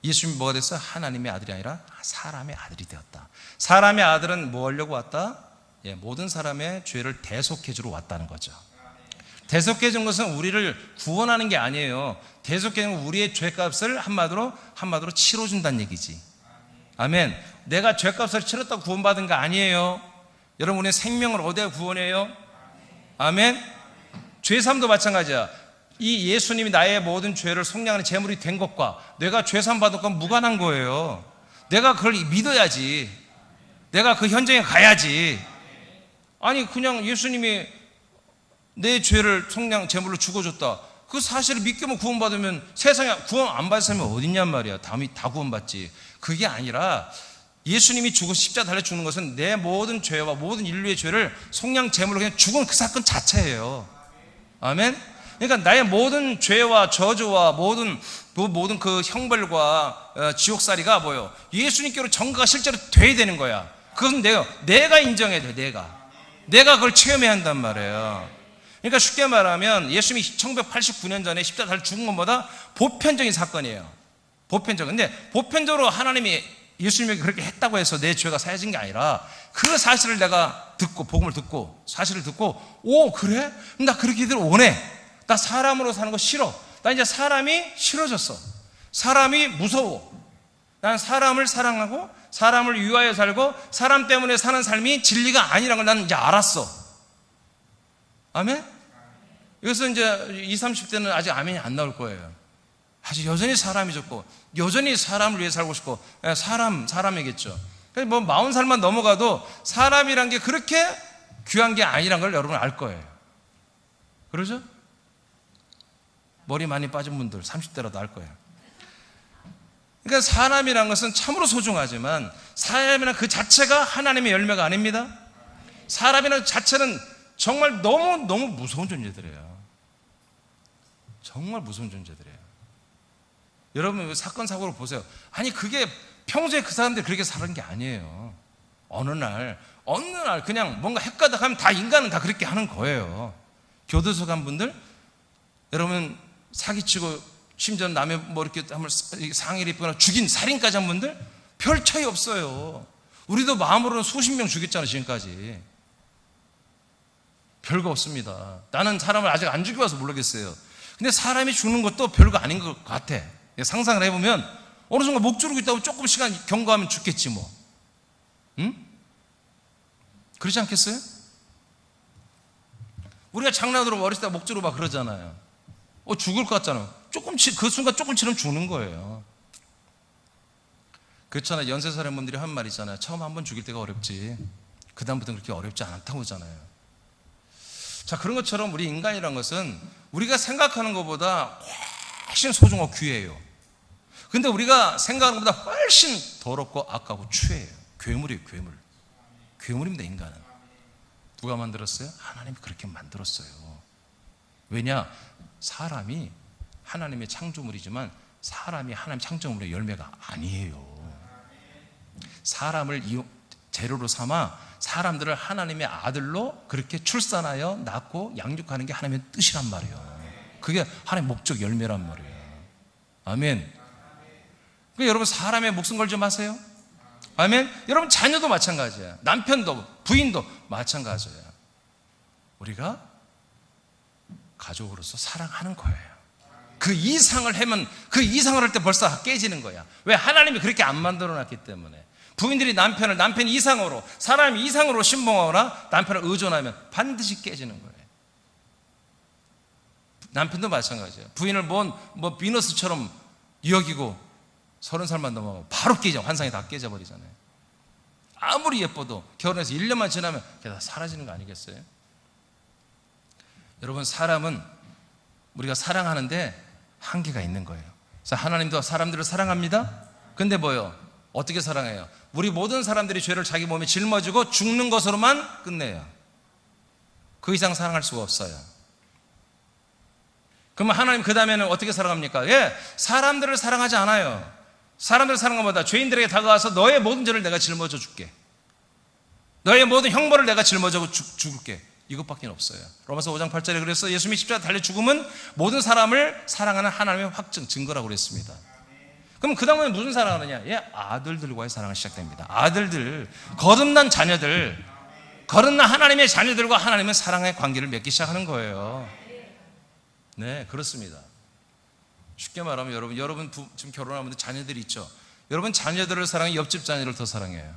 예수님이 뭐가 됐어요? 하나님의 아들이 아니라 사람의 아들이 되었다. 사람의 아들은 뭐 하려고 왔다? 모든 사람의 죄를 대속해 주러 왔다는 거죠. 대속해 준 것은 우리를 구원하는 게 아니에요. 대속해 준 우리의 죄값을 한마디로 치러준다는 얘기지. 아멘. 내가 죄값을 치렀다고 구원받은 거 아니에요. 여러분, 우리는 생명을 얻어야 구원해요. 아멘. 죄사함도 마찬가지야. 이 예수님이 나의 모든 죄를 속량하는 제물이 된 것과 내가 죄사함 받은 건 무관한 거예요. 내가 그걸 믿어야지. 내가 그 현장에 가야지. 아니 그냥 예수님이 내 죄를 속량 제물로 죽어줬다, 그 사실을 믿기만 구원받으면, 세상에 구원 안 받은 사람이 어딨냔 말이야. 다 구원받지. 그게 아니라 예수님이 죽어 십자가 달려 죽는 것은 내 모든 죄와 모든 인류의 죄를 속량 제물로 그냥 죽은 그 사건 자체예요. 아멘. 그러니까 나의 모든 죄와 저주와 모든 그 형벌과 지옥살이가 뭐예요? 예수님께로 전가가 실제로 돼야 되는 거야. 그것은 내가 인정해야 돼. 내가 그걸 체험해야 한단 말이에요. 그러니까 쉽게 말하면 예수님이 1989년 전에 십자가 달려 죽은 것보다 보편적인 사건이에요. 근데 보편적으로 하나님이 예수님에게 그렇게 했다고 해서 내 죄가 사해진 게 아니라, 그 사실을 내가 듣고, 복음을 듣고, 사실을 듣고, 오 그래? 나 그렇게 원해. 나 사람으로 사는 거 싫어. 나 이제 사람이 싫어졌어. 사람이 무서워. 난 사람을 사랑하고 사람을 위하여 살고 사람 때문에 사는 삶이 진리가 아니라는 걸 나는 이제 알았어. 아멘? 이것은 이제 20, 30대는 아직 아멘이 안 나올 거예요. 아직 여전히 사람이 좋고, 여전히 사람을 위해 살고 싶고, 사람이겠죠. 뭐 40살만 넘어가도 사람이란 게 그렇게 귀한 게 아니란 걸 여러분 알 거예요. 그러죠? 머리 많이 빠진 분들 30대라도 알 거예요. 그러니까 사람이란 것은 참으로 소중하지만 사람이란 그 자체가 하나님의 열매가 아닙니다. 사람이란 자체는 정말 너무 무서운 존재들이에요. 정말 무서운 존재들이에요. 여러분 사건 사고를 보세요. 아니 그게 평소에 그 사람들이 그렇게 사는 게 아니에요. 어느 날 그냥 뭔가 헷가닥 하면 다 인간은 다 그렇게 하는 거예요. 교도소 간 분들, 여러분 사기치고 심지어 남의 뭐 이렇게 한번 상해를 입거나 죽인 살인까지 한 분들 별 차이 없어요. 우리도 마음으로는 수십 명 죽였잖아요. 지금까지 별거 없습니다. 나는 사람을 아직 안 죽여봐서 모르겠어요. 근데 사람이 죽는 것도 별거 아닌 것 같아. 상상을 해보면 어느 순간 목 조르고 있다고 조금 시간 경과하면 죽겠지 뭐. 응? 그렇지 않겠어요? 우리가 장난으로 어렸을 때 목 조르고 막 그러잖아요. 죽을 것 같잖아. 그 순간 조금 치면 죽는 거예요. 그렇잖아요. 연쇄살인 분들이 한 말 있잖아요. 처음 한번 죽일 때가 어렵지 그 다음부터는 그렇게 어렵지 않다고 하잖아요. 자, 그런 것처럼 우리 인간이란 것은 우리가 생각하는 것보다 훨씬 소중하고 귀해요. 근데 우리가 생각하는 것보다 훨씬 더럽고 악하고 추해요. 괴물이에요. 괴물입니다. 인간은. 누가 만들었어요? 하나님이 그렇게 만들었어요. 왜냐? 사람이 하나님의 창조물이지만 사람이 하나님 창조물의 열매가 아니에요. 사람을 재료로 삼아 사람들을 하나님의 아들로 그렇게 출산하여 낳고 양육하는 게 하나님의 뜻이란 말이에요. 그게 하나님의 목적 열매란 말이에요. 아멘. 그러니까 여러분 사람의 목숨 걸지 마세요. 아멘. 여러분 자녀도 마찬가지예요. 남편도 부인도 마찬가지예요. 우리가 가족으로서 사랑하는 거예요. 그 이상을 하면 그 이상을 할 때 벌써 깨지는 거야. 왜? 하나님이 그렇게 안 만들어 놨기 때문에. 부인들이 남편 이상으로 사람 이상으로 신봉하거나 남편을 의존하면 반드시 깨지는 거예요. 남편도 마찬가지예요. 부인을 뭐 비너스처럼 여기고 30살만 넘어가고 바로 깨져. 환상이 다 깨져버리잖아요. 아무리 예뻐도 결혼해서 1년만 지나면 그게 다 사라지는 거 아니겠어요? 여러분 사람은 우리가 사랑하는데 한계가 있는 거예요. 그래서 하나님도 사람들을 사랑합니다. 근데 뭐요? 어떻게 사랑해요? 우리 모든 사람들이 죄를 자기 몸에 짊어지고 죽는 것으로만 끝내요. 그 이상 사랑할 수가 없어요. 그러면 하나님 그 다음에는 어떻게 사랑합니까? 사람들을 사랑하지 않아요. 사람들을 사랑하는 것보다 죄인들에게 다가와서 너의 모든 죄를 내가 짊어져 줄게. 너의 모든 형벌을 내가 짊어져 죽을게. 이것밖에 없어요. 로마서 5장 8절에 그래서 예수님이 십자가에 달려 죽음은 모든 사람을 사랑하는 하나님의 확증, 증거라고 그랬습니다. 그럼 그 다음에 무슨 사랑하느냐? 아들들과의 사랑이 시작됩니다. 아들들, 거듭난 자녀들, 거듭난 하나님의 자녀들과 하나님의 사랑의 관계를 맺기 시작하는 거예요. 네, 그렇습니다. 쉽게 말하면 여러분 지금 결혼한 분들 자녀들이 있죠. 여러분 자녀들을 사랑해 옆집 자녀를 더 사랑해요.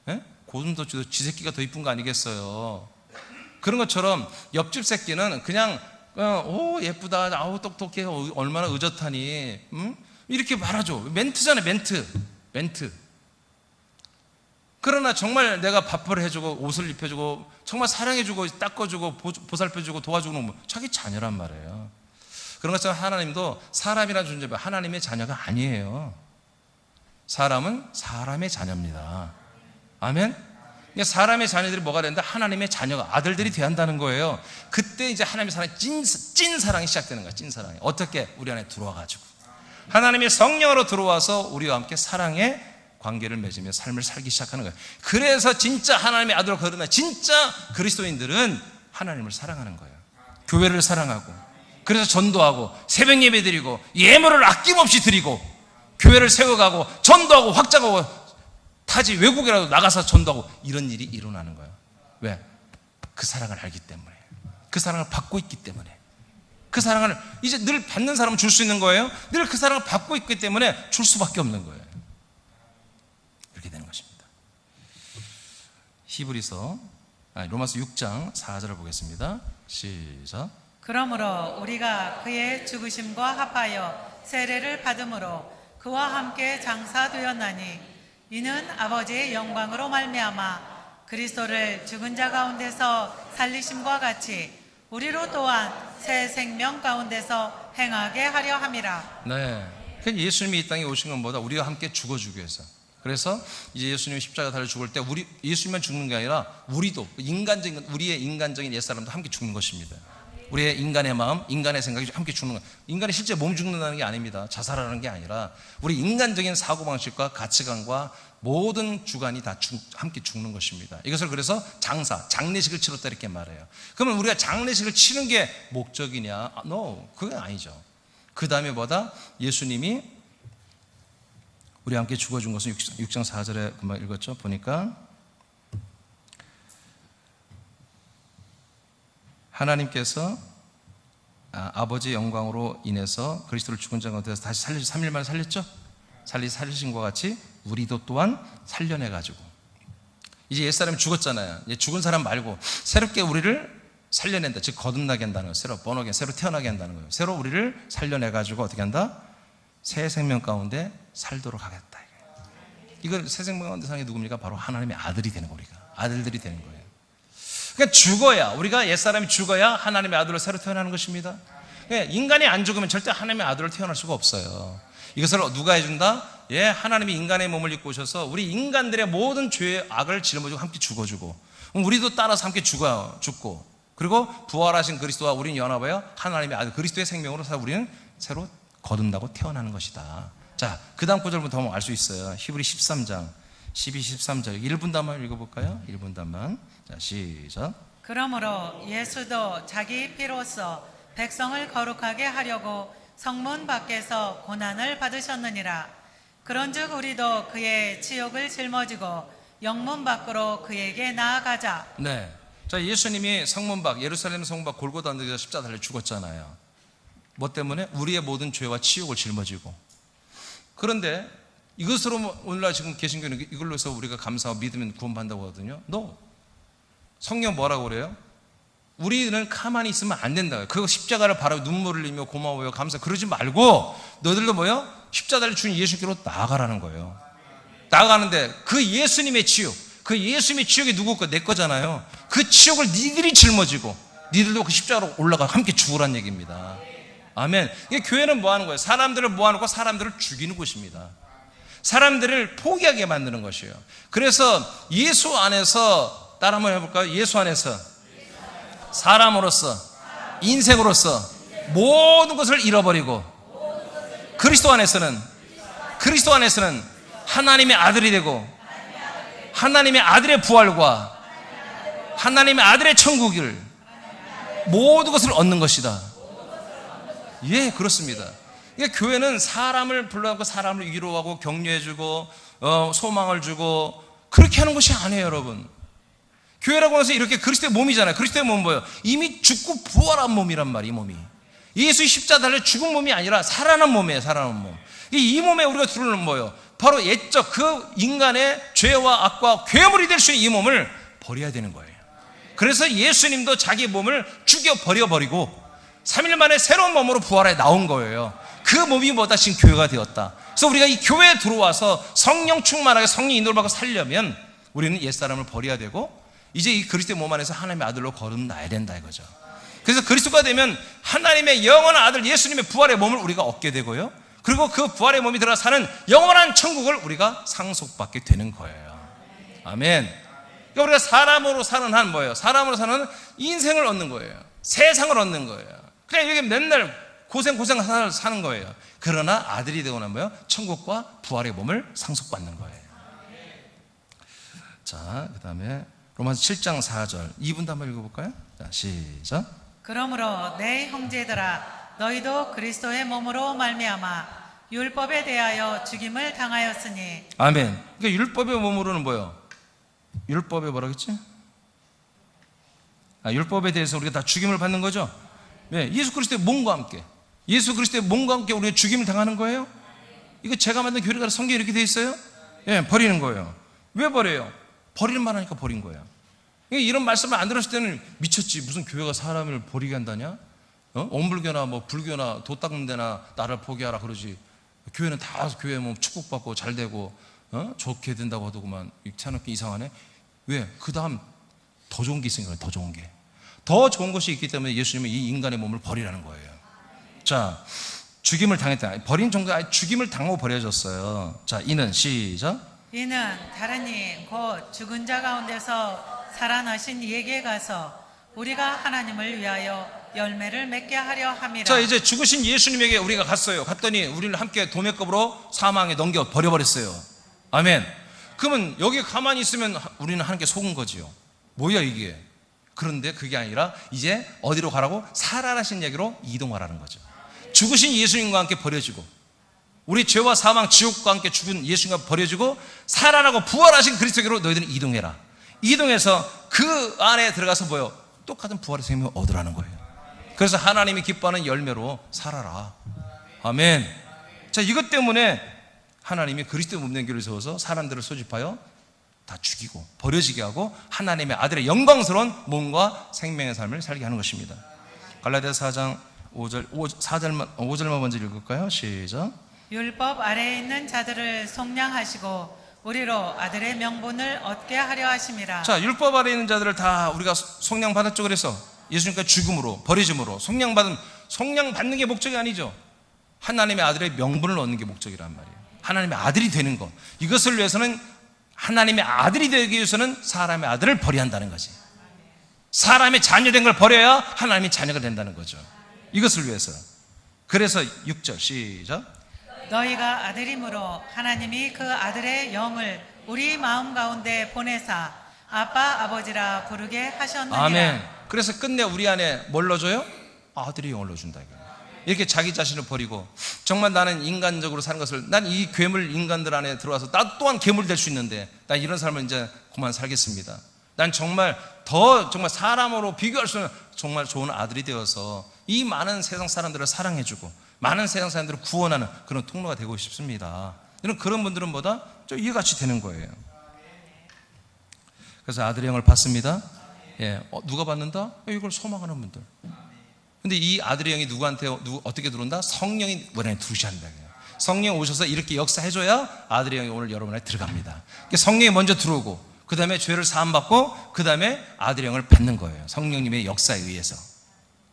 네? 고슴도치도 지 새끼가 더 이쁜 거 아니겠어요? 그런 것처럼 옆집 새끼는 그냥 오 예쁘다, 아우 똑똑해, 얼마나 의젓하니, 이렇게 말하죠. 멘트잖아요. 멘트. 그러나 정말 내가 밥을 해주고 옷을 입혀주고 정말 사랑해주고 닦아주고 보살펴주고 도와주는 건 자기 자녀란 말이에요. 그런 것처럼 하나님도 사람이라는 존재가 하나님의 자녀가 아니에요. 사람은 사람의 자녀입니다. 아멘? 사람의 자녀들이 뭐가 된다? 하나님의 자녀가, 아들들이 돼야한다는 거예요. 그때 이제 하나님의 사랑이 찐 사랑이 시작되는 거야. 찐 사랑이. 어떻게? 우리 안에 들어와가지고 하나님의 성령으로 들어와서 우리와 함께 사랑의 관계를 맺으며 삶을 살기 시작하는 거예요. 그래서 진짜 하나님의 아들로 거듭난 진짜 그리스도인들은 하나님을 사랑하는 거예요. 교회를 사랑하고, 그래서 전도하고 새벽 예배 드리고 예물을 아낌없이 드리고 교회를 세워가고 전도하고 확장하고 타지 외국이라도 나가서 전도하고 이런 일이 일어나는 거예요. 왜? 그 사랑을 알기 때문에, 그 사랑을 받고 있기 때문에. 그 사랑을 이제 늘 받는 사람은 줄 수 있는 거예요. 늘 그 사랑을 받고 있기 때문에 줄 수밖에 없는 거예요. 이렇게 되는 것입니다. 히브리서 로마서 6장 4절을 보겠습니다. 시작. 그러므로 우리가 그의 죽으심과 합하여 세례를 받음으로 그와 함께 장사되었나니 이는 아버지의 영광으로 말미암아 그리스도를 죽은 자 가운데서 살리심과 같이 우리로 또한 새 생명 가운데서 행하게 하려 함이라. 네. 그러니까 예수님이 이 땅에 오신 건 뭐다? 우리가 함께 죽어주기 위해서. 그래서 이제 예수님이 십자가 달려 죽을 때 우리 예수님만 죽는 게 아니라 우리도 우리의 인간적인 옛사람도 함께 죽는 것입니다. 우리의 인간의 마음, 인간의 생각이 함께 죽는 것. 인간이 실제 몸 죽는다는 게 아닙니다. 자살하는 게 아니라 우리 인간적인 사고방식과 가치관과 모든 주관이 다 함께 죽는 것입니다. 이것을 그래서 장례식을 치렀다 이렇게 말해요. 그러면 우리가 장례식을 치는 게 목적이냐? No, 그건 아니죠. 그 다음에 뭐다? 예수님이 우리와 함께 죽어준 것은 6장 4절에 금방 읽었죠. 보니까 하나님께서 아버지의 영광으로 인해서 그리스도를 죽은 자 가운데서 다시 3일 만에 살렸죠. 살리신 것과 같이 우리도 또한 살려내가지고 이제 옛사람이 죽었잖아요. 이제 죽은 사람 말고 새롭게 우리를 살려낸다. 즉 거듭나게 한다는 거예요. 새로 태어나게 한다는 거예요. 새로 우리를 살려내가지고 어떻게 한다? 새 생명 가운데 살도록 하겠다. 이걸 새 생명 가운데 사는 게 누굽니까? 바로 하나님의 아들이 되는 거예요. 우리가 아들들이 되는 거예요. 그러니까 죽어야, 우리가 옛사람이 죽어야 하나님의 아들로 새로 태어나는 것입니다. 그러니까 인간이 안 죽으면 절대 하나님의 아들로 태어날 수가 없어요. 이것을 누가 해준다? 하나님이 인간의 몸을 입고 오셔서 우리 인간들의 모든 죄의 악을 짊어지고 함께 죽어주고 우리도 따라서 함께 죽고 그리고 부활하신 그리스도와 우리는 연합하여 하나님의 아들 그리스도의 생명으로 우리는 새로 거듭나고 태어나는 것이다. 자, 그 다음 구절부터 보면 알 수 있어요. 히브리 13장 12, 13절 1분단만 읽어볼까요? 1분단만. 자, 시작. 그러므로 예수도 자기 피로써 백성을 거룩하게 하려고 성문 밖에서 고난을 받으셨느니라. 그런즉 우리도 그의 치욕을 짊어지고 영문 밖으로 그에게 나아가자. 네. 자, 예수님이 성문 밖, 예루살렘 성문 밖 골고다 언덕에서 십자가 달려 죽었잖아요. 뭐 때문에? 우리의 모든 죄와 치욕을 짊어지고. 그런데 이것으로 오늘날 지금 개신교는 이걸로 해서 우리가 감사하고 믿으면 구원받는다고 하거든요. No. 성경 뭐라고 그래요? 우리는 가만히 있으면 안 된다. 그 십자가를 바라고 눈물을 흘리며 고마워요, 감사. 그러지 말고 너희들도 뭐요? 십자가를 주신 예수께로 나아가라는 거예요. 나아가는데 그 예수님의 치욕, 그 예수님의 치욕이 누구 거? 내 거잖아요. 그 치욕을 니들이 짊어지고 니들도 그 십자가로 올라가 함께 죽으란 얘기입니다. 아멘. 이게 교회는 뭐 하는 거예요? 사람들을 모아놓고 사람들을 죽이는 곳입니다. 사람들을 포기하게 만드는 것이에요. 그래서 예수 안에서 따라 한번 해볼까요? 예수 안에서 사람으로서 인생으로서 모든 것을 잃어버리고 그리스도 안에서는 하나님의 아들이 되고 하나님의 아들의 부활과 하나님의 아들의 천국을 모든 것을 얻는 것이다. 예, 그렇습니다. 그러니까 교회는 사람을 불러갖고 사람을 위로하고 격려해주고 소망을 주고 그렇게 하는 것이 아니에요, 여러분. 교회라고 해서 이렇게 그리스도의 몸이잖아요. 그리스도의 몸은 뭐예요? 이미 죽고 부활한 몸이란 말이에요, 이 몸이. 예수의 십자가 달려 죽은 몸이 아니라 살아난 몸이에요, 살아난 몸. 이 몸에 우리가 들어오는 뭐예요? 바로 옛적 그 인간의 죄와 악과 괴물이 될 수 있는 이 몸을 버려야 되는 거예요. 그래서 예수님도 자기 몸을 죽여 버려버리고 3일 만에 새로운 몸으로 부활해 나온 거예요. 그 몸이 뭐다? 지금 교회가 되었다. 그래서 우리가 이 교회에 들어와서 성령 충만하게 성령 인도를 받고 살려면 우리는 옛사람을 버려야 되고 이제 이 그리스도의 몸 안에서 하나님의 아들로 거듭나야 된다 이거죠. 그래서 그리스도가 되면 하나님의 영원한 아들 예수님의 부활의 몸을 우리가 얻게 되고요. 그리고 그 부활의 몸이 들어가 사는 영원한 천국을 우리가 상속받게 되는 거예요. 아멘. 그러니까 우리가 사람으로 사는 한 뭐예요? 사람으로 사는 인생을 얻는 거예요. 세상을 얻는 거예요. 그냥 이게 맨날 고생 사는 거예요. 그러나 아들이 되고 나면 뭐예요? 천국과 부활의 몸을 상속받는 거예요. 자, 그 다음에 로마서 7장 4절 2분도 한번 읽어볼까요? 자, 시작. 그러므로 내 형제들아 너희도 그리스도의 몸으로 말미암아 율법에 대하여 죽임을 당하였으니. 아멘. 그러니까 율법의 몸으로는 뭐예요? 율법에 뭐라고 했지? 율법에 대해서 우리가 다 죽임을 받는 거죠? 네, 예수 그리스도의 몸과 함께 우리가 죽임을 당하는 거예요? 이거 제가 만든 교리가 성경에 이렇게 돼 있어요? 예, 버리는 거예요. 왜 버려요? 버리는 말 하니까 버린 거예요. 이런 말씀을 안 들었을 때는 미쳤지. 무슨 교회가 사람을 버리게 한다냐? 원불교나 뭐 불교나 도 닦는 데나 나를 포기하라 그러지. 교회는 다 교회 뭐 축복받고 잘 되고 좋게 된다고 하더구만. 이렇게 이상하네. 왜? 그 다음 더 좋은 게 있으니까. 더 좋은 게. 더 좋은 것이 있기 때문에 예수님은 이 인간의 몸을 버리라는 거예요. 자, 죽임을 당했다. 버린 정도 아니 죽임을 당하고 버려졌어요. 자, 이는 시작. 이는 다른 이 곧 죽은 자 가운데서 살아나신 이에게 가서 우리가 하나님을 위하여 열매를 맺게 하려 함이라. 자, 이제 죽으신 예수님에게 우리가 갔어요. 갔더니 우리를 함께 도매급으로 사망에 넘겨 버려버렸어요. 아멘. 그러면 여기 가만히 있으면 우리는 하나님께 속은 거지요. 뭐야 이게? 그런데 그게 아니라 이제 어디로 가라고? 살아나신 얘기로 이동하라는 거죠. 죽으신 예수님과 함께 버려지고 우리 죄와 사망 지옥과 함께 죽은 예수님과 버려지고 살아나고 부활하신 그리스도께로 너희들은 이동해라. 이동해서 그 안에 들어가서 뭐요? 똑같은 부활의 생명을 얻으라는 거예요. 그래서 하나님이 기뻐하는 열매로 살아라. 아멘. 자, 이것 때문에 하나님이 그리스도의 몸된 교회를 세워서 사람들을 소집하여 다 죽이고 버려지게 하고 하나님의 아들의 영광스러운 몸과 생명의 삶을 살게 하는 것입니다. 갈라디아서 4장 5절만 먼저 읽을까요? 시작. 율법 아래에 있는 자들을 속량하시고 우리로 아들의 명분을 얻게 하려 하심이라. 자, 율법 아래에 있는 자들을 다 우리가 속량받았죠. 그래서 예수님과 죽음으로 버려짐으로 속량받는 게 목적이 아니죠. 하나님의 아들의 명분을 얻는 게 목적이란 말이에요. 하나님의 아들이 되는 것, 이것을 위해서는 하나님의 아들이 되기 위해서는 사람의 아들을 버려야 한다는 거지. 사람의 자녀된 걸 버려야 하나님의 자녀가 된다는 거죠. 이것을 위해서. 그래서 6절 시작. 너희가 아들이므로 하나님이 그 아들의 영을 우리 마음 가운데 보내사 아빠 아버지라 부르게 하셨느니라. 아멘. 그래서 끝내 우리 안에 뭘 넣어줘요? 아들의 영을 넣어준다. 이렇게 자기 자신을 버리고 정말 나는 인간적으로 사는 것을, 난 이 괴물 인간들 안에 들어와서 나 또한 괴물이 될 수 있는데 난 이런 삶을 이제 그만 살겠습니다. 난 정말 더 정말 사람으로 비교할 수 없는 정말 좋은 아들이 되어서 이 많은 세상 사람들을 사랑해주고 많은 세상 사람들을 구원하는 그런 통로가 되고 싶습니다. 그런 분들은 뭐다? 좀 이해같이 되는 거예요. 그래서 아들의 영을 받습니다. 예, 누가 받는다? 이걸 소망하는 분들. 근데 이 아들의 영이 누구한테 어떻게 들어온다? 성령이 원래 두시한다. 성령이 오셔서 이렇게 역사해줘야 아들의 영이 오늘 여러분 안에 들어갑니다. 성령이 먼저 들어오고 그 다음에 죄를 사함받고 그 다음에 아들의 영을 받는 거예요. 성령님의 역사에 의해서.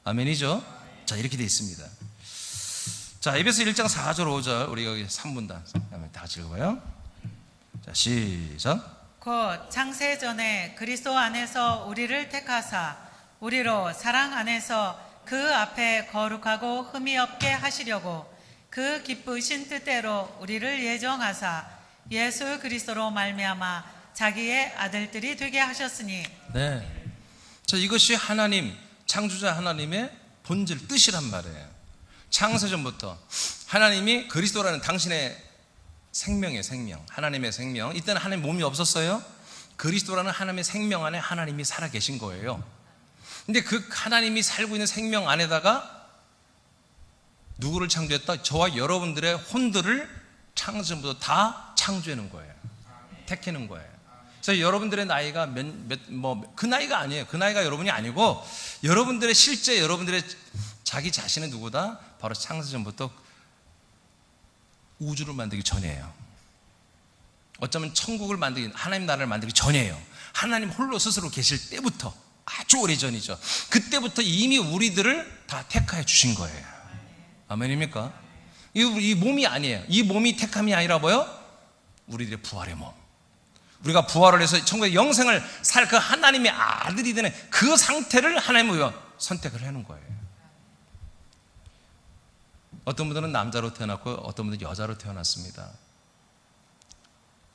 아멘이죠? 자, 이렇게 되어 있습니다. 자, 에베소 1장 4절 5절 우리 여기 3분단 다 같이 읽어봐요. 자, 시작. 곧 창세 전에 그리스도 안에서 우리를 택하사 우리로 사랑 안에서 그 앞에 거룩하고 흠이 없게 하시려고 그 기쁘신 뜻대로 우리를 예정하사 예수 그리스도로 말미암아 자기의 아들들이 되게 하셨으니. 네. 자, 이것이 하나님 창조자 하나님의 본질 뜻이란 말이에요. 창세전부터 하나님이 그리스도라는 당신의 생명의 생명, 하나님의 생명, 이때는 하나님 몸이 없었어요. 그리스도라는 하나님의 생명 안에 하나님이 살아 계신 거예요. 근데 그 하나님이 살고 있는 생명 안에다가 누구를 창조했다? 저와 여러분들의 혼들을 창세전부터 다 창조해놓은 거예요. 택해놓은 거예요. 그래서 여러분들의 나이가 그 나이가 아니에요. 그 나이가 여러분이 아니고 여러분들의 실제 여러분들의 자기 자신은 누구다? 바로 창세전부터 우주를 만들기 전이에요. 어쩌면 천국을 만들기, 하나님 나라를 만들기 전이에요. 하나님 홀로 스스로 계실 때부터, 아주 오래전이죠. 그때부터 이미 우리들을 다 택하여 주신 거예요. 아멘입니까? 이 몸이 아니에요. 이 몸이 택함이 아니라 뭐요? 우리들의 부활의 몸. 우리가 부활을 해서 천국의 영생을 살 그 하나님의 아들이 되는 그 상태를 하나님은 선택을 해놓은 거예요. 어떤 분들은 남자로 태어났고 어떤 분들은 여자로 태어났습니다.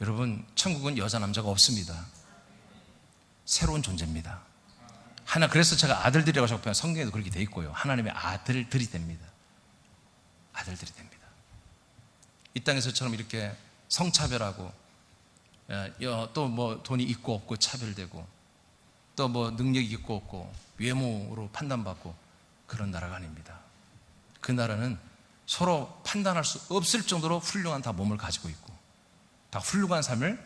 여러분, 천국은 여자 남자가 없습니다. 새로운 존재입니다. 그래서 제가 아들들이라고 자꾸 표현, 성경에도 그렇게 돼 있고요. 하나님의 아들들이 됩니다. 아들들이 됩니다. 이 땅에서처럼 이렇게 성차별하고 또 뭐 돈이 있고 없고 차별되고 또 뭐 능력이 있고 없고 외모로 판단받고 그런 나라가 아닙니다. 그 나라는 서로 판단할 수 없을 정도로 훌륭한 다 몸을 가지고 있고 다 훌륭한 삶을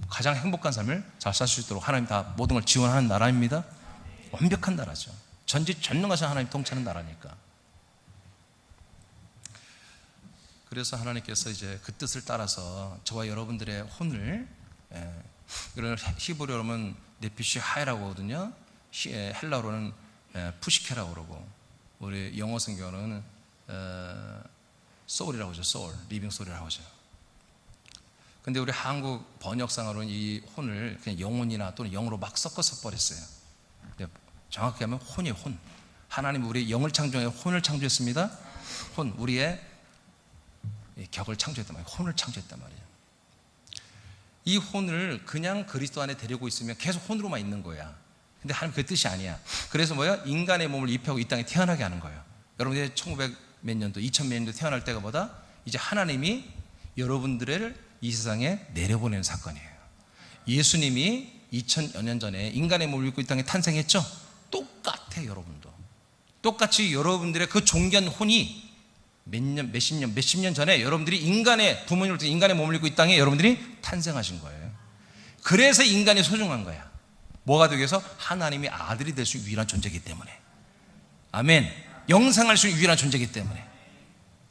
가장 행복한 삶을 잘 살 수 있도록 하나님 다 모든 걸 지원하는 나라입니다. 완벽한 나라죠. 전지전능하신 하나님 통치하는 나라니까. 그래서 하나님께서 이제 그 뜻을 따라서 저와 여러분들의 혼을, 이걸 히브리어로는 네피시 하이라고 하거든요. 헬라어로는 푸시케라고 그러고, 우리 영어 성경은 소울이라고 하죠. 소울, 리빙 소울이라고 하죠. 근데 우리 한국 번역상으로는 이 혼을 그냥 영혼이나 또는 영으로 막 섞어서 버렸어요. 정확히 하면 혼이에요. 혼. 하나님 우리 영을 창조해 혼을 창조했습니다. 혼, 우리의 격을 창조했단 말이에요. 혼을 창조했단 말이에요. 이 혼을 그냥 그리스도 안에 데리고 있으면 계속 혼으로만 있는 거야. 근데 하나님 그 뜻이 아니야. 그래서 뭐야? 인간의 몸을 입히고 이 땅에 태어나게 하는 거예요. 여러분들이 1900 몇 년도, 2000 몇 년도 태어날 때가 보다 이제 하나님이 여러분들을 이 세상에 내려보내는 사건이에요. 예수님이 2000여 년 전에 인간의 몸을 입고 이 땅에 탄생했죠? 똑같아. 여러분도 똑같이 여러분들의 그 존귀한 혼이 몇십 년 전에 여러분들이 인간의 부모님을 통해 인간의 몸을 입고 이 땅에 여러분들이 탄생하신 거예요. 그래서 인간이 소중한 거야. 뭐가 되기 위해서? 하나님의 아들이 될 수 있는 유일한 존재이기 때문에. 아멘. 영생할 수 있는 유일한 존재이기 때문에.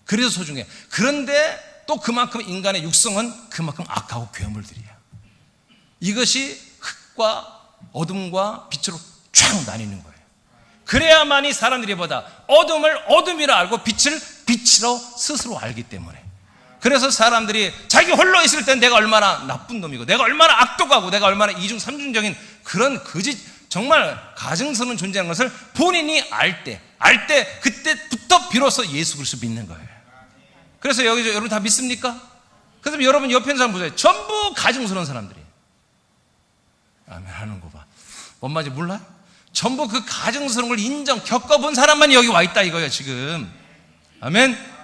그래서 소중해. 그런데 또 그만큼 인간의 육성은 그만큼 악하고 괴물들이야. 이것이 흙과 어둠과 빛으로 쫙 나뉘는 거예요. 그래야만이 사람들이 보다 어둠을 어둠이라 알고 빛을 빛으로 스스로 알기 때문에. 그래서 사람들이 자기 홀로 있을 땐 내가 얼마나 나쁜 놈이고 내가 얼마나 악독하고 내가 얼마나 이중 삼중적인 그런 거짓 정말 가증스러운 존재라는 것을 본인이 알 때 그때부터 비로소 예수 그리스도 믿는 거예요. 그래서 여기 여러분 다 믿습니까? 그래서 여러분 옆에 있는 사람 보세요. 전부 가증스러운 사람들이. 아멘 하는 거 봐. 뭔 말인지 몰라요? 전부 그 가증스러운 걸 겪어본 사람만 여기 와 있다 이거예요 지금. 아멘.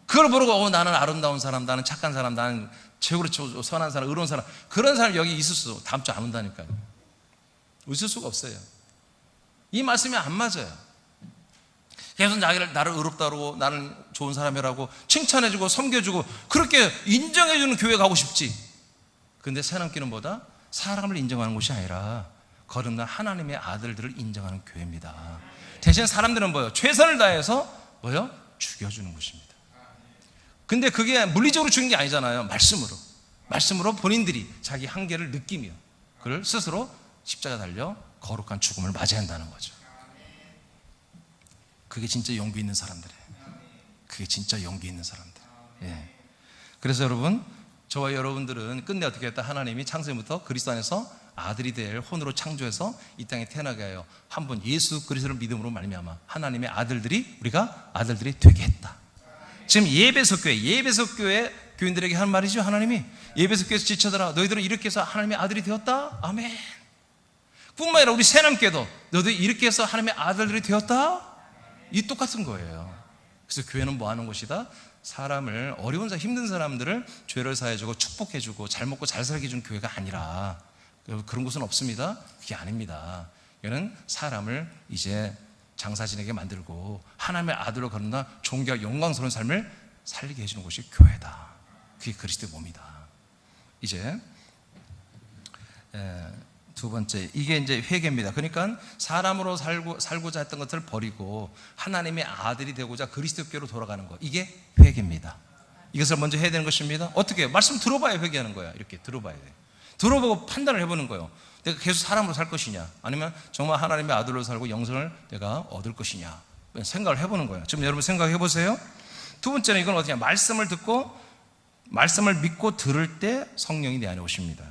그걸 모르고 나는 아름다운 사람, 나는 착한 사람, 나는 최고로 선한 사람, 의로운 사람, 그런 사람 여기 있을 수 다음 주 안 온다니까요. 있을 수가 없어요. 이 말씀이 안 맞아요. 계속 나를 의롭다고 나는 좋은 사람이라고 칭찬해주고 섬겨주고 그렇게 인정해주는 교회 가고 싶지. 그런데 새남기는 뭐다? 사람을 인정하는 곳이 아니라 거듭난 하나님의 아들들을 인정하는 교회입니다. 대신 사람들은 뭐예요? 최선을 다해서 뭐예요? 죽여주는 곳입니다. 근데 그게 물리적으로 죽는 게 아니잖아요. 말씀으로 본인들이 자기 한계를 느끼며 그를 스스로 십자가 달려 거룩한 죽음을 맞이해야 한다는 거죠. 그게 진짜 용기 있는 사람들이에요. 그게 진짜 용기 있는 사람들. 예. 그래서 여러분, 저와 여러분들은 끝내 어떻게 했다? 하나님이 창세부터 그리스도 안에서 아들이 될 혼으로 창조해서 이 땅에 태어나게 하여 한 분 예수 그리스도를 믿음으로 말미암아 하나님의 아들들이 우리가 아들들이 되게 했다. 지금 예배석 교회 교인들에게 한 말이죠. 하나님이 예배석 교회에서 지쳐더라. 너희들은 이렇게 해서 하나님의 아들이 되었다. 아멘. 뿐만 아니라 우리 새남께도 너희들 이렇게 해서 하나님의 아들들이 되었다. 이 똑같은 거예요. 그래서 교회는 뭐 하는 곳이다? 사람을 어려운 사람, 힘든 사람들을 죄를 사해주고 축복해주고 잘 먹고 잘 살게 해주는 교회가 아니라 그런 곳은 없습니다. 그게 아닙니다. 이거는 사람을 이제 장사 지내게 만들고 하나님의 아들로 거듭나 존귀하고 영광스러운 삶을 살게 해주는 곳이 교회다. 그게 그리스도의 몸이다. 이제 두 번째, 이게 이제 회개입니다. 그러니까 사람으로 살고자 했던 것들을 버리고 하나님의 아들이 되고자 그리스도께로 돌아가는 것, 이게 회개입니다. 이것을 먼저 해야 되는 것입니다. 어떻게 해요? 말씀 들어봐야 회개하는 거야. 이렇게 들어봐야 돼요. 들어보고 판단을 해보는 거예요. 내가 계속 사람으로 살 것이냐, 아니면 정말 하나님의 아들로 살고 영생을 내가 얻을 것이냐, 생각을 해보는 거예요. 지금 여러분 생각해 보세요. 두 번째는 이건 어떻게, 말씀을 듣고 말씀을 믿고 들을 때 성령이 내 안에 오십니다.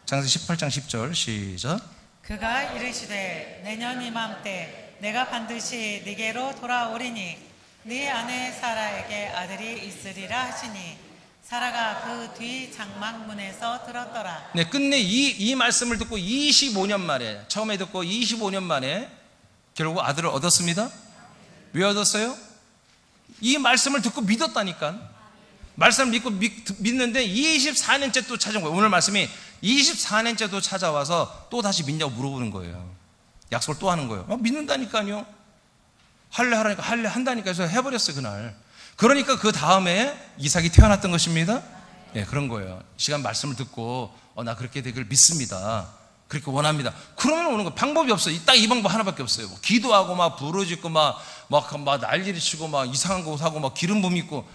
창세기 18장 10절 시작. 그가 이르시되 내년 이맘때 내가 반드시 네게로 돌아오리니 네 아내 사라에게 아들이 있으리라 하시니 사라가 그 뒤 장막문에서 들었더라. 네, 끝내 이 말씀을 듣고 25년 만에, 처음에 듣고 25년 만에 결국 아들을 얻었습니다. 왜 얻었어요? 이 말씀을 듣고 믿었다니까. 말씀을 믿고 믿는데 24년째 또 찾아온 거예요. 오늘 말씀이 24년째 또 찾아와서 또 다시 믿냐고 물어보는 거예요. 약속을 또 하는 거예요. 믿는다니까요. 할래 하라니까 할래 한다니까 해서 해버렸어요 그날. 그러니까 그 다음에 이삭이 태어났던 것입니다. 예, 그런 거예요. 시간 말씀을 듣고 나 그렇게 되길 믿습니다. 그렇게 원합니다. 그러면 오는 거 방법이 없어요. 딱 이 방법 하나밖에 없어요. 뭐 기도하고 막 부르짖고 막 난리를 치고 막 이상한 거 사고 막 기름 부음 있고,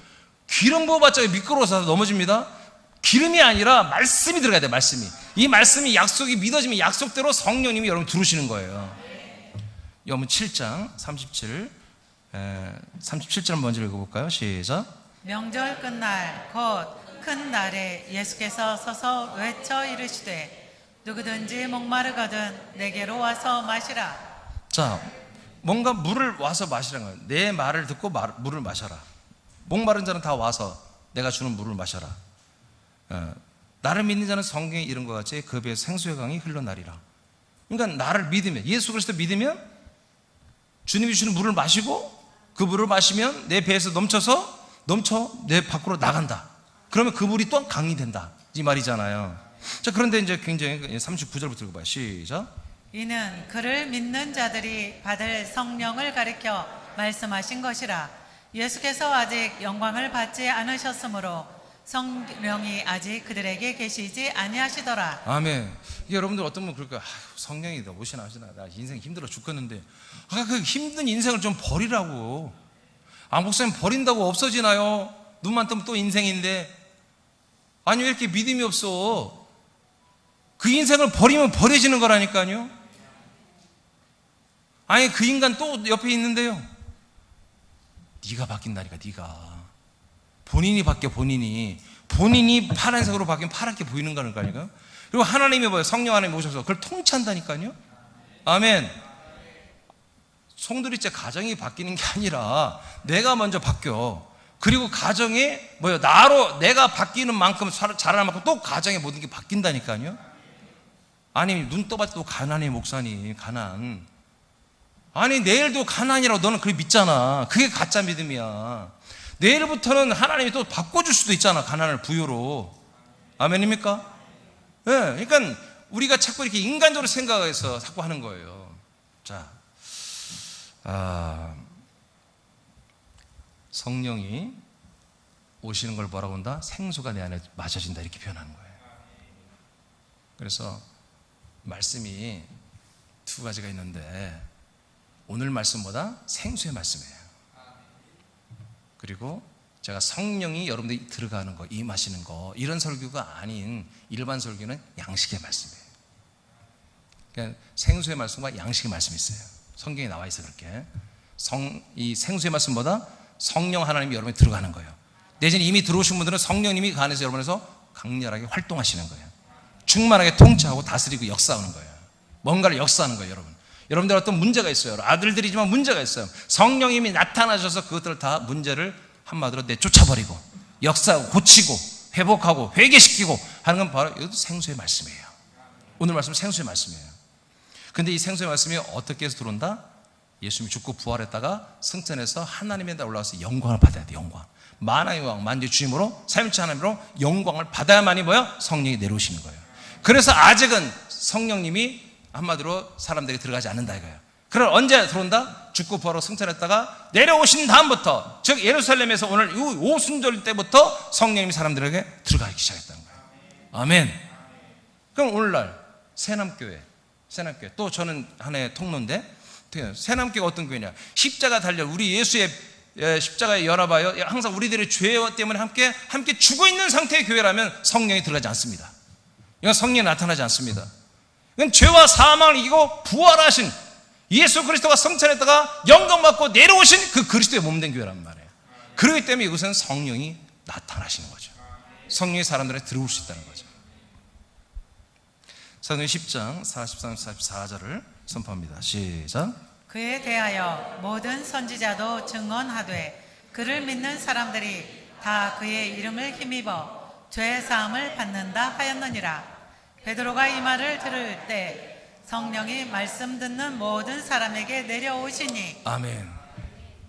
기름 부어봤자 미끄러워서 넘어집니다. 기름이 아니라 말씀이 들어가야 돼요. 말씀이. 이 말씀이 약속이 믿어지면 약속대로 성령님이 여러분 들어오시는 거예요. 여러분 7장 37절 먼저 읽어볼까요? 시작. 명절 끝날 곧 큰 날에 예수께서 서서 외쳐 이르시되 누구든지 목마르거든 내게로 와서 마시라. 자, 뭔가 물을 와서 마시라는 거예요. 내 말을 듣고 물을 마셔라. 목마른 자는 다 와서 내가 주는 물을 마셔라. 나를 믿는 자는 성경에 이런 것 같이 그 배에 생수의 강이 흘러나리라. 그러니까 나를 믿으면, 예수 그리스도 믿으면 주님이 주는 물을 마시고 그 물을 마시면 내 배에서 넘쳐 내 밖으로 나간다. 그러면 그 물이 또한 강이 된다, 이 말이잖아요. 자, 그런데 이제 굉장히 39절부터 읽어봐요. 시작. 이는 그를 믿는 자들이 받을 성령을 가리켜 말씀하신 것이라. 예수께서 아직 영광을 받지 않으셨으므로 성령이 아직 그들에게 계시지 아니하시더라. 아멘. 여러분들 어떤 분 그럴까요? 성령이 오시나 하시나, 나 인생 힘들어 죽겠는데 그 힘든 인생을 좀 버리라고. 목사님 버린다고 없어지나요? 눈만 뜨면 또 인생인데. 아니 왜 이렇게 믿음이 없어? 그 인생을 버리면 버려지는 거라니까요. 아니 그 인간 또 옆에 있는데요, 네가 바뀐다니까. 네가 본인이 바뀌어. 본인이 파란색으로 바뀌면 파랗게 보이는 거니까요. 그리고 하나님이 뭐예요? 성령 하나님이 오셔서 그걸 통치한다니까요. 아멘. 송두리째 가정이 바뀌는 게 아니라 내가 먼저 바뀌어. 그리고 가정이 뭐예요? 내가 바뀌는 만큼, 자라는 만큼 또 가정의 모든 게 바뀐다니까요. 아니 눈 떠봤자 또 가난해. 목사님 가난. 아니 내일도 가난이라고 너는 그렇게 믿잖아. 그게 가짜 믿음이야. 내일부터는 하나님이 또 바꿔줄 수도 있잖아. 가난을 부유로. 아멘입니까? 예, 네, 그러니까 우리가 자꾸 이렇게 인간적으로 생각해서 자꾸 하는 거예요. 자, 성령이 오시는 걸 뭐라고 한다? 생수가 내 안에 마셔진다, 이렇게 표현하는 거예요. 그래서 말씀이 두 가지가 있는데 오늘 말씀보다 생수의 말씀이에요. 그리고 제가 성령이 여러분들이 들어가는 거, 임하시는 거, 이런 설교가 아닌 일반 설교는 양식의 말씀이에요. 그러니까 생수의 말씀과 양식의 말씀이 있어요. 성경에 나와 있어요. 그렇게 이 생수의 말씀보다 성령 하나님이 여러분이 들어가는 거예요. 내지는 이미 들어오신 분들은 성령님이 그 안에서 여러분에서 강렬하게 활동하시는 거예요. 충만하게 통치하고 다스리고 역사하는 거예요. 뭔가를 역사하는 거예요. 여러분들 어떤 문제가 있어요. 아들들이지만 문제가 있어요. 성령님이 나타나셔서 그것들을 다 문제를 한마디로 내쫓아버리고 역사하고 고치고 회복하고 회개시키고 하는 건 바로 이것도 생수의 말씀이에요. 오늘 말씀은 생수의 말씀이에요. 근데 이 생수의 말씀이 어떻게 해서 들어온다? 예수님이 죽고 부활했다가 승천해서 하나님의 나라 올라와서 영광을 받아야 돼. 영광. 만왕의 왕 만주의 주임으로 삼위일체 하나님으로 영광을 받아야만이 뭐야? 성령이 내려오시는 거예요. 그래서 아직은 성령님이 한마디로 사람들에게 들어가지 않는다 이거예요. 그럼 언제 들어온다? 죽고 부활하고 승천했다가 내려오신 다음부터, 즉 예루살렘에서 오늘 이 오순절 때부터 성령님이 사람들에게 들어가기 시작했다는 거예요. 아멘. 그럼 오늘날 새남교회 또 저는 하나의 통로인데, 새남교회가 어떤 교회냐? 십자가 달려 우리 예수의 십자가에 연합하여 항상 우리들의 죄 때문에 함께 죽어 있는 상태의 교회라면 성령이 들어가지 않습니다. 이건 성령이 나타나지 않습니다. 이건 죄와 사망을 이기고 부활하신 예수 그리스도가 승천했다가 영광 받고 내려오신 그 그리스도의 몸된 교회란 말이에요. 그렇기 때문에 이것은 성령이 나타나시는 거죠. 성령이 사람들에게 들어올 수 있다는 거죠. 사도행 10장 43, 44절을 선포합니다. 시작. 그에 대하여 모든 선지자도 증언하되 그를 믿는 사람들이 다 그의 이름을 힘입어 죄 사함을 받는다 하였느니라. 베드로가 이 말을 들을 때 성령이 말씀 듣는 모든 사람에게 내려오시니. 아멘.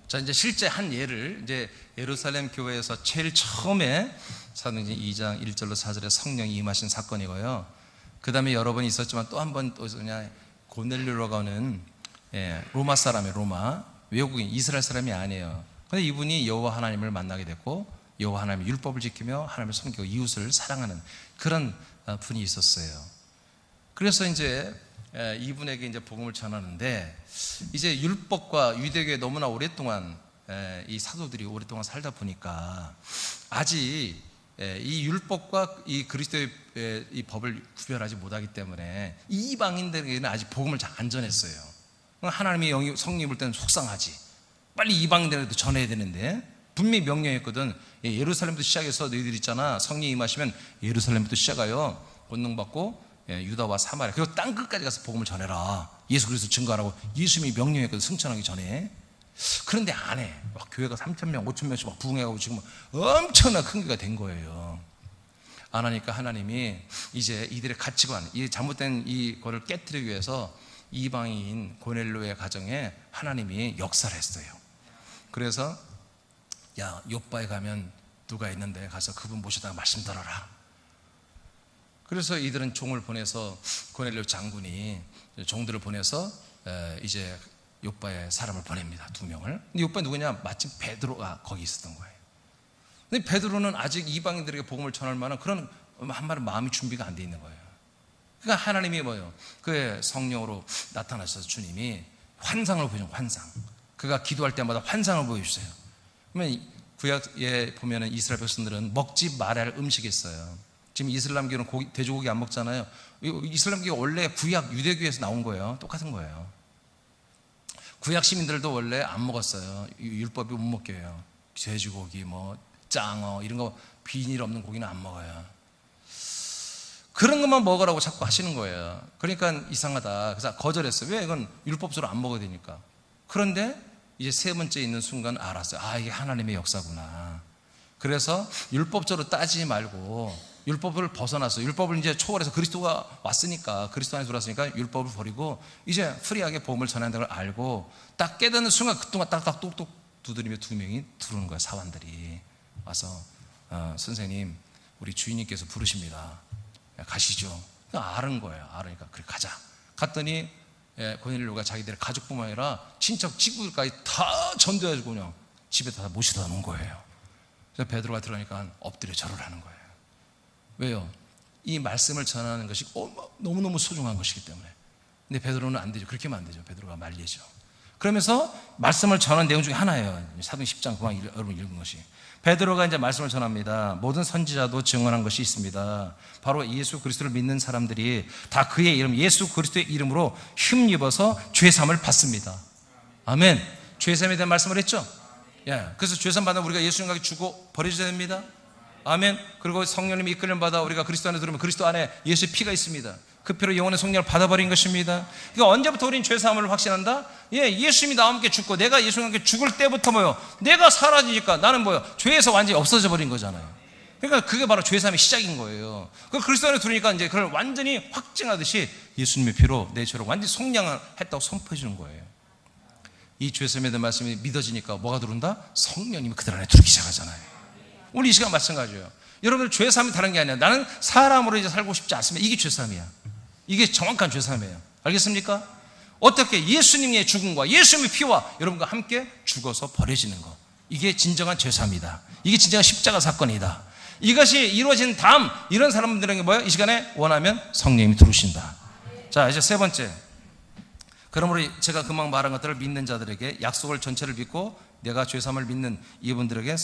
자, 이제 실제 한 예를, 이제 예루살렘 교회에서 제일 처음에 사도행전 2장 1절로 4절에 성령이 임하신 사건이고요. 그 다음에 여러 번 있었지만 또 한 번 또 그냥 고넬료라고 하는 로마 사람이에요. 로마 외국인, 이스라엘 사람이 아니에요. 근데 이분이 여호와 하나님을 만나게 됐고 여호와 하나님의 율법을 지키며 하나님을 섬기고 이웃을 사랑하는 그런 분이 있었어요. 그래서 이제 이분에게 이제 복음을 전하는데, 이제 율법과 유대교에 너무나 오랫동안 이 사도들이 오랫동안 살다 보니까 아직 이 율법과 이 그리스도의 이 법을 구별하지 못하기 때문에 이방인들에게는 아직 복음을 잘 안 전했어요. 하나님의 영이 성령이 볼 때는 속상하지. 빨리 이방인들에게도 전해야 되는데, 분명히 명령했거든. 예루살렘부터 시작해서 너희들 있잖아, 성령이 임하시면 예루살렘부터 시작하여 권능받고 유다와 사마리아 그리고 땅 끝까지 가서 복음을 전해라. 예수 그리스도 증거하라고 예수님이 명령했거든, 승천하기 전에. 그런데 안 해. 막 교회가 3,000명, 5,000명씩 막 부흥해가고 지금 엄청난 큰 교회가 된 거예요. 안 하니까 하나님이 이제 이들의 가치관, 이 잘못된 이거를 깨뜨리기 위해서 이방인 고넬료의 가정에 하나님이 역사를 했어요. 그래서 야, 요바에 가면 누가 있는데 가서 그분 모시다가 말씀 들어라. 그래서 이들은 종을 보내서, 고넬료 장군이 종들을 보내서 이제 요바에 사람을 보냅니다. 2명을. 근데 요바 누구냐? 마침 베드로가 거기 있었던 거예요. 근데 베드로는 아직 이방인들에게 복음을 전할 만한 그런 한마디 마음이 준비가 안 돼 있는 거예요. 그러니까 하나님이 뭐예요? 그의 성령으로 나타나셔서 주님이 환상을 보여줘요. 환상. 그가 기도할 때마다 환상을 보여주세요. 그러면 구약에 보면은 이스라엘 백성들은 먹지 말아야 할 음식이 있어요. 지금 이슬람교는 돼지고기 안 먹잖아요. 이슬람교가 원래 구약 유대교에서 나온 거예요. 똑같은 거예요. 구약 시민들도 원래 안 먹었어요. 율법이 못 먹게 해요. 돼지고기, 뭐 짱어 이런 거 비닐 없는 고기는 안 먹어요. 그런 것만 먹으라고 자꾸 하시는 거예요. 그러니까 이상하다. 그래서 거절했어요. 왜? 이건 율법적으로 안 먹어야 되니까. 그런데 이제 세 번째 있는 순간 알았어요. 아, 이게 하나님의 역사구나. 그래서 율법적으로 따지지 말고 율법을 벗어났어요. 율법을 이제 초월해서 그리스도가 왔으니까, 그리스도 안에 들어왔으니까 율법을 버리고 이제 프리하게 복음을 전한다는 걸 알고 딱 깨닫는 순간 그동안 딱딱 똑똑 두드리며 2명이 들어오는 거예요. 사환들이 와서 선생님, 우리 주인님께서 부르십니다. 가시죠. 아는 거예요. 알으니까 그래 가자. 갔더니 고넬료가 자기들의 가족뿐만 아니라 친척 친구들까지 다 전도해주고 그냥 집에 다 모시다 놓은 거예요. 그래서 베드로가 들어가니까 엎드려 절을 하는 거예요. 왜요? 이 말씀을 전하는 것이 너무너무 소중한 것이기 때문에. 근데 베드로는 안 되죠. 그렇게 하면 안 되죠. 베드로가 말리죠. 그러면서 말씀을 전하는 내용 중에 하나예요. 사도행 10장 그만 여러분 읽은 것이. 베드로가 이제 말씀을 전합니다. 모든 선지자도 증언한 것이 있습니다. 바로 예수 그리스도를 믿는 사람들이 다 그의 이름, 예수 그리스도의 이름으로 힘입어서 죄사함을 받습니다. 아멘. 죄사함에 대한 말씀을 했죠. 예. 그래서 죄사함 받으면 우리가 예수님과 주고 버려져야 됩니다. 아멘. 그리고 성령님이 이끌림 받아 우리가 그리스도 안에 들어오면 그리스도 안에 예수의 피가 있습니다. 그 피로 영혼의 속량을 받아버린 것입니다. 그러니까 언제부터 우리는 죄사함을 확신한다? 예수님이 나와 함께 죽고 내가 예수님과 함께 죽을 때부터 뭐요? 내가 사라지니까 나는 뭐요? 죄에서 완전히 없어져 버린 거잖아요. 그러니까 그게 바로 죄사함의 시작인 거예요. 그 그리스도 안에 들으니까 이제 그걸 완전히 확증하듯이 예수님의 피로 내 죄를 완전히 속량을 했다고 선포해 주는 거예요. 이 죄사함에 대한 말씀이 믿어지니까 뭐가 들어온다? 성령님이 그들 안에 들어오기 시작하잖아요. 오늘 이 시간 마찬가지예요. 여러분들 죄사함이 다른 게 아니라 나는 사람으로 이제 살고 싶지 않습니다. 이게 죄사함이야. 이게 정확한 죄사함이에요. 알겠습니까? 어떻게 예수님의 죽음과 예수님의 피와 여러분과 함께 죽어서 버려지는 것, 이게 진정한 죄사함이다. 이게 진정한 십자가 사건이다. 이것이 이루어진 다음 이런 사람들에게 뭐예요? 이 시간에 원하면 성령님이 들어오신다. 자, 이제 세 번째. 그러므로 제가 금방 말한 것들을 믿는 자들에게 약속을 전체를 믿고 내가 죄사함을 믿는 이분들에게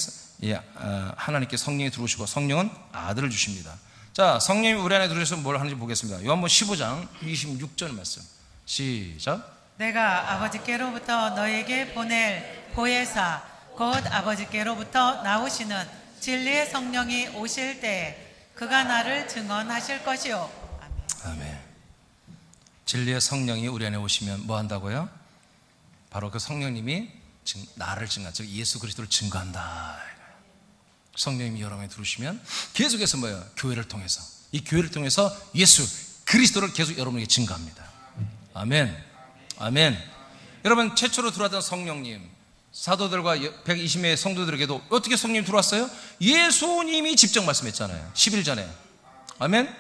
하나님께 성령이 들어오시고 성령은 아들을 주십니다. 자, 성령이 우리 안에 들어오셔서 뭘 하는지 보겠습니다. 요한복음 15장 26절 말씀 시작. 내가 아버지께로부터 너에게 보낼 보혜사 곧 아버지께로부터 나오시는 진리의 성령이 오실 때에 그가 나를 증언하실 것이요. 아멘. 아멘. 진리의 성령이 우리 안에 오시면 뭐 한다고요? 바로 그 성령님이 나를 증거, 즉 예수 그리스도를 증거한다. 성령님이 여러분에 들어오시면 계속해서 뭐예요? 교회를 통해서, 이 교회를 통해서 예수 그리스도를 계속 여러분에게 증거합니다. 아멘. 아멘. 여러분, 최초로 들어왔던 성령님, 사도들과 120명의 성도들에게도 어떻게 성령님이 들어왔어요? 예수님이 직접 말씀했잖아요. 10일 전에. 아멘.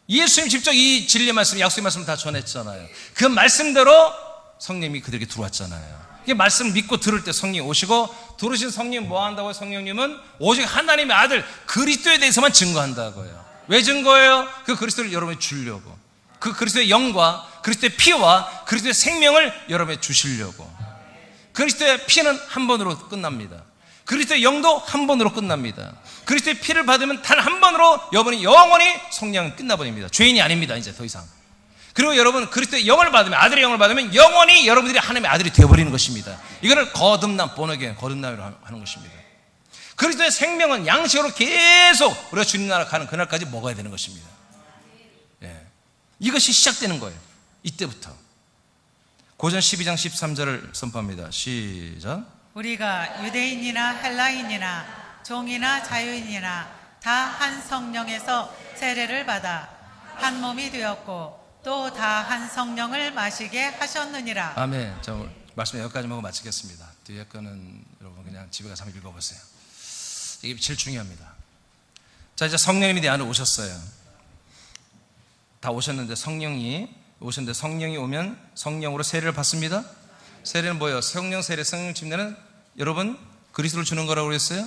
예수님 직접 이 진리의 말씀, 약속의 말씀을 다 전했잖아요. 그 말씀대로 성령님이 그들에게 들어왔잖아요. 이 말씀을 믿고 들을 때 성령이 오시고 들으신 성령님 뭐 한다고요? 성령님은 오직 하나님의 아들 그리스도에 대해서만 증거한다고요. 왜 증거해요? 그 그리스도를 여러분이 주려고, 그 그리스도의 영과 그리스도의 피와 그리스도의 생명을 여러분에 주시려고. 그리스도의 피는 한 번으로 끝납니다. 그리스도의 영도 한 번으로 끝납니다. 그리스도의 피를 받으면 단 한 번으로 여러분이 영원히 성령은 끝나버립니다. 죄인이 아닙니다, 이제 더 이상. 그리고 여러분 그리스도의 영을 받으면, 아들의 영을 받으면 영원히 여러분들이 하나님의 아들이 되어버리는 것입니다. 이거를 거듭남, 본어게인 거듭남이라고 하는 것입니다. 그리스도의 생명은 양식으로 계속 우리가 주님 나라 가는 그날까지 먹어야 되는 것입니다. 예. 이것이 시작되는 거예요. 이때부터. 고전 12장 13절을 선포합니다. 시작. 우리가 유대인이나 헬라인이나 종이나 자유인이나 다 한 성령에서 세례를 받아 한 몸이 되었고 또 다 한 성령을 마시게 하셨느니라. 아멘. 저 말씀 여기까지만 하고 마치겠습니다. 뒤에 거는 여러분 그냥 집에 가서 한번 읽어보세요. 이게 제일 중요합니다. 자, 이제 성령님이 내 안에 오셨어요. 다 오셨는데 성령이 오면 성령으로 세례를 받습니다. 세례는 뭐예요? 성령 세례, 성령 침례는 여러분 그리스도를 주는 거라고 그랬어요.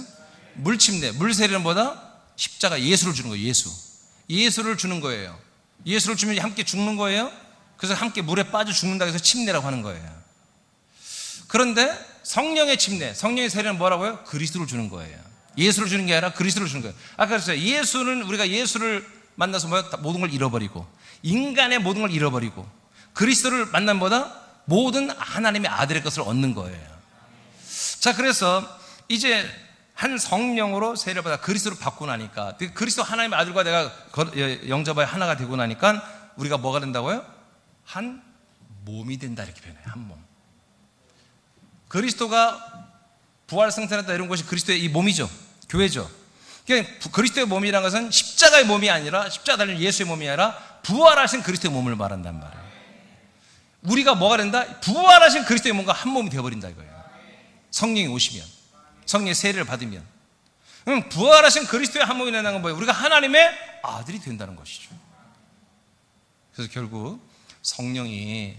물 침례, 물 세례는 뭐다? 십자가, 예수를 주는 거예요. 예수를 주는 거예요. 예수를 주면 함께 죽는 거예요. 그래서 함께 물에 빠져 죽는다고 해서 침례라고 하는 거예요. 그런데 성령의 침례, 성령의 세례는 뭐라고요? 그리스도를 주는 거예요. 예수를 주는 게 아니라 그리스도를 주는 거예요. 아까 그랬어요. 우리가 예수를 만나서 모든 걸 잃어버리고, 인간의 모든 걸 잃어버리고, 그리스도를 만난 보다 모든 하나님의 아들의 것을 얻는 거예요. 자, 그래서 이제 한 성령으로 세례를 받아 그리스도를 받고 나니까, 그리스도 하나님의 아들과 내가 영접하여 하나가 되고 나니까 우리가 뭐가 된다고요? 한 몸이 된다, 이렇게 표현해요. 한 몸. 그리스도가 부활 승천했다 이런 것이 그리스도의 이 몸이죠. 교회죠. 그러니까 그리스도의 몸이라는 것은 십자가의 몸이 아니라, 십자가 달린 예수의 몸이 아니라 부활하신 그리스도의 몸을 말한단 말이에요. 우리가 뭐가 된다? 부활하신 그리스도의 몸과 한 몸이 되어버린다 이거예요. 성령이 오시면, 성령의 세례를 받으면. 그럼 부활하신 그리스도의 한 몸이 된다는 건 뭐예요? 우리가 하나님의 아들이 된다는 것이죠. 그래서 결국 성령이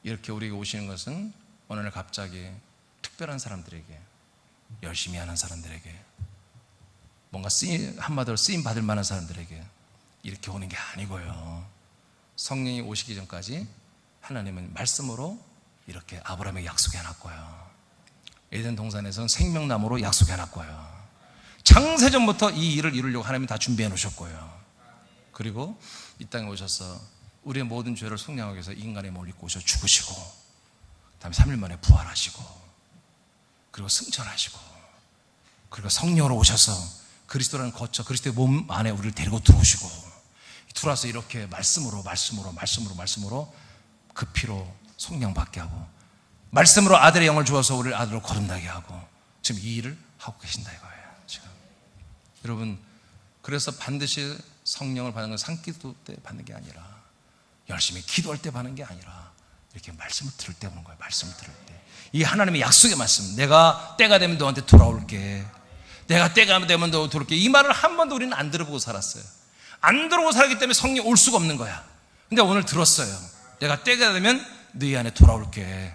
이렇게 우리에게 오시는 것은 어느 날 갑자기 특별한 사람들에게, 열심히 하는 사람들에게, 뭔가 한마디로 쓰임 받을 만한 사람들에게 이렇게 오는 게 아니고요. 성령이 오시기 전까지 하나님은 말씀으로 이렇게 아브라함에게 약속해 놨고요. 에덴 동산에서는 생명나무로 약속해 놨고요. 창세전부터 이 일을 이루려고 하나님이 다 준비해 놓으셨고요. 그리고 이 땅에 오셔서 우리의 모든 죄를 속량하기 위해서 인간의 몸을 입고 오셔 죽으시고, 다음에 3일 만에 부활하시고, 그리고 승천하시고, 그리고 성령으로 오셔서 그리스도라는 거처, 그리스도의 몸 안에 우리를 데리고 들어오시고, 들어와서 이렇게 말씀으로 그 피로 속량받게 하고, 말씀으로 아들의 영을 주어서 우리를 아들로 거듭나게 하고, 지금 이 일을 하고 계신다 이거예요. 지금 여러분, 그래서 반드시 성령을 받는 건 산기도 때 받는 게 아니라, 열심히 기도할 때 받는 게 아니라, 이렇게 말씀을 들을 때 오는 거예요. 말씀을 들을 때. 이 하나님의 약속의 말씀, 내가 때가 되면 너한테 돌아올게, 내가 때가 되면 너 돌아올게, 이 말을 한 번도 우리는 안 들어보고 살았어요. 안 들어보고 살았기 때문에 성령이 올 수가 없는 거야. 근데 오늘 들었어요. 내가 때가 되면 너희 안에 돌아올게.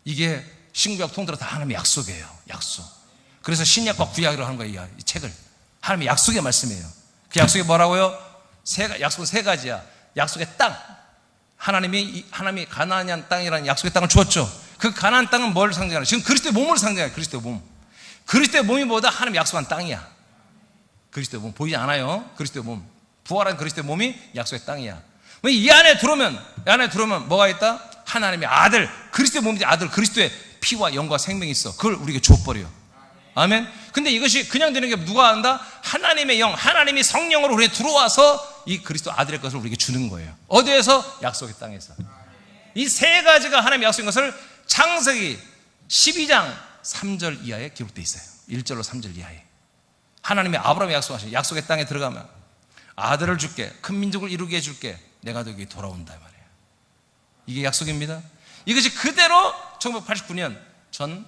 이게 신구약 통틀어 다 하나님의 약속이에요. 약속. 그래서 신약과 구약이라고 하는 거예요. 이 책을. 하나님의 약속의 말씀이에요. 그 약속이 뭐라고요? 약속은 세 가지야. 약속의 땅. 하나님이 가나안 땅이라는 약속의 땅을 주었죠. 그 가나안 땅은 뭘 상징하냐? 지금 그리스도의 몸을 상징해요. 그리스도의 몸. 그리스도의 몸이 뭐다? 하나님 약속한 땅이야. 그리스도의 몸 보이지 않아요? 그리스도의 몸. 부활한 그리스도의 몸이 약속의 땅이야. 이 안에 들어오면 뭐가 있다? 하나님의 아들, 그리스도의 몸이지. 아들, 그리스도의 피와 영과 생명이 있어. 그걸 우리에게 줘버려. 아멘. 근데 이것이 그냥 되는 게 누가 한다? 하나님의 영, 하나님이 성령으로 우리에 들어와서 이 그리스도 아들의 것을 우리에게 주는 거예요. 어디에서? 약속의 땅에서. 이 세 가지가 하나님의 약속인 것을 창세기 12장 3절 이하에 기록되어 있어요. 1절로 3절 이하에. 하나님의 아브라함의 약속하신 약속의 땅에 들어가면 아들을 줄게, 큰 민족을 이루게 해줄게, 내가 너에게 돌아온다 말이에요. 이게 약속입니다. 이것이 그대로 1989년 전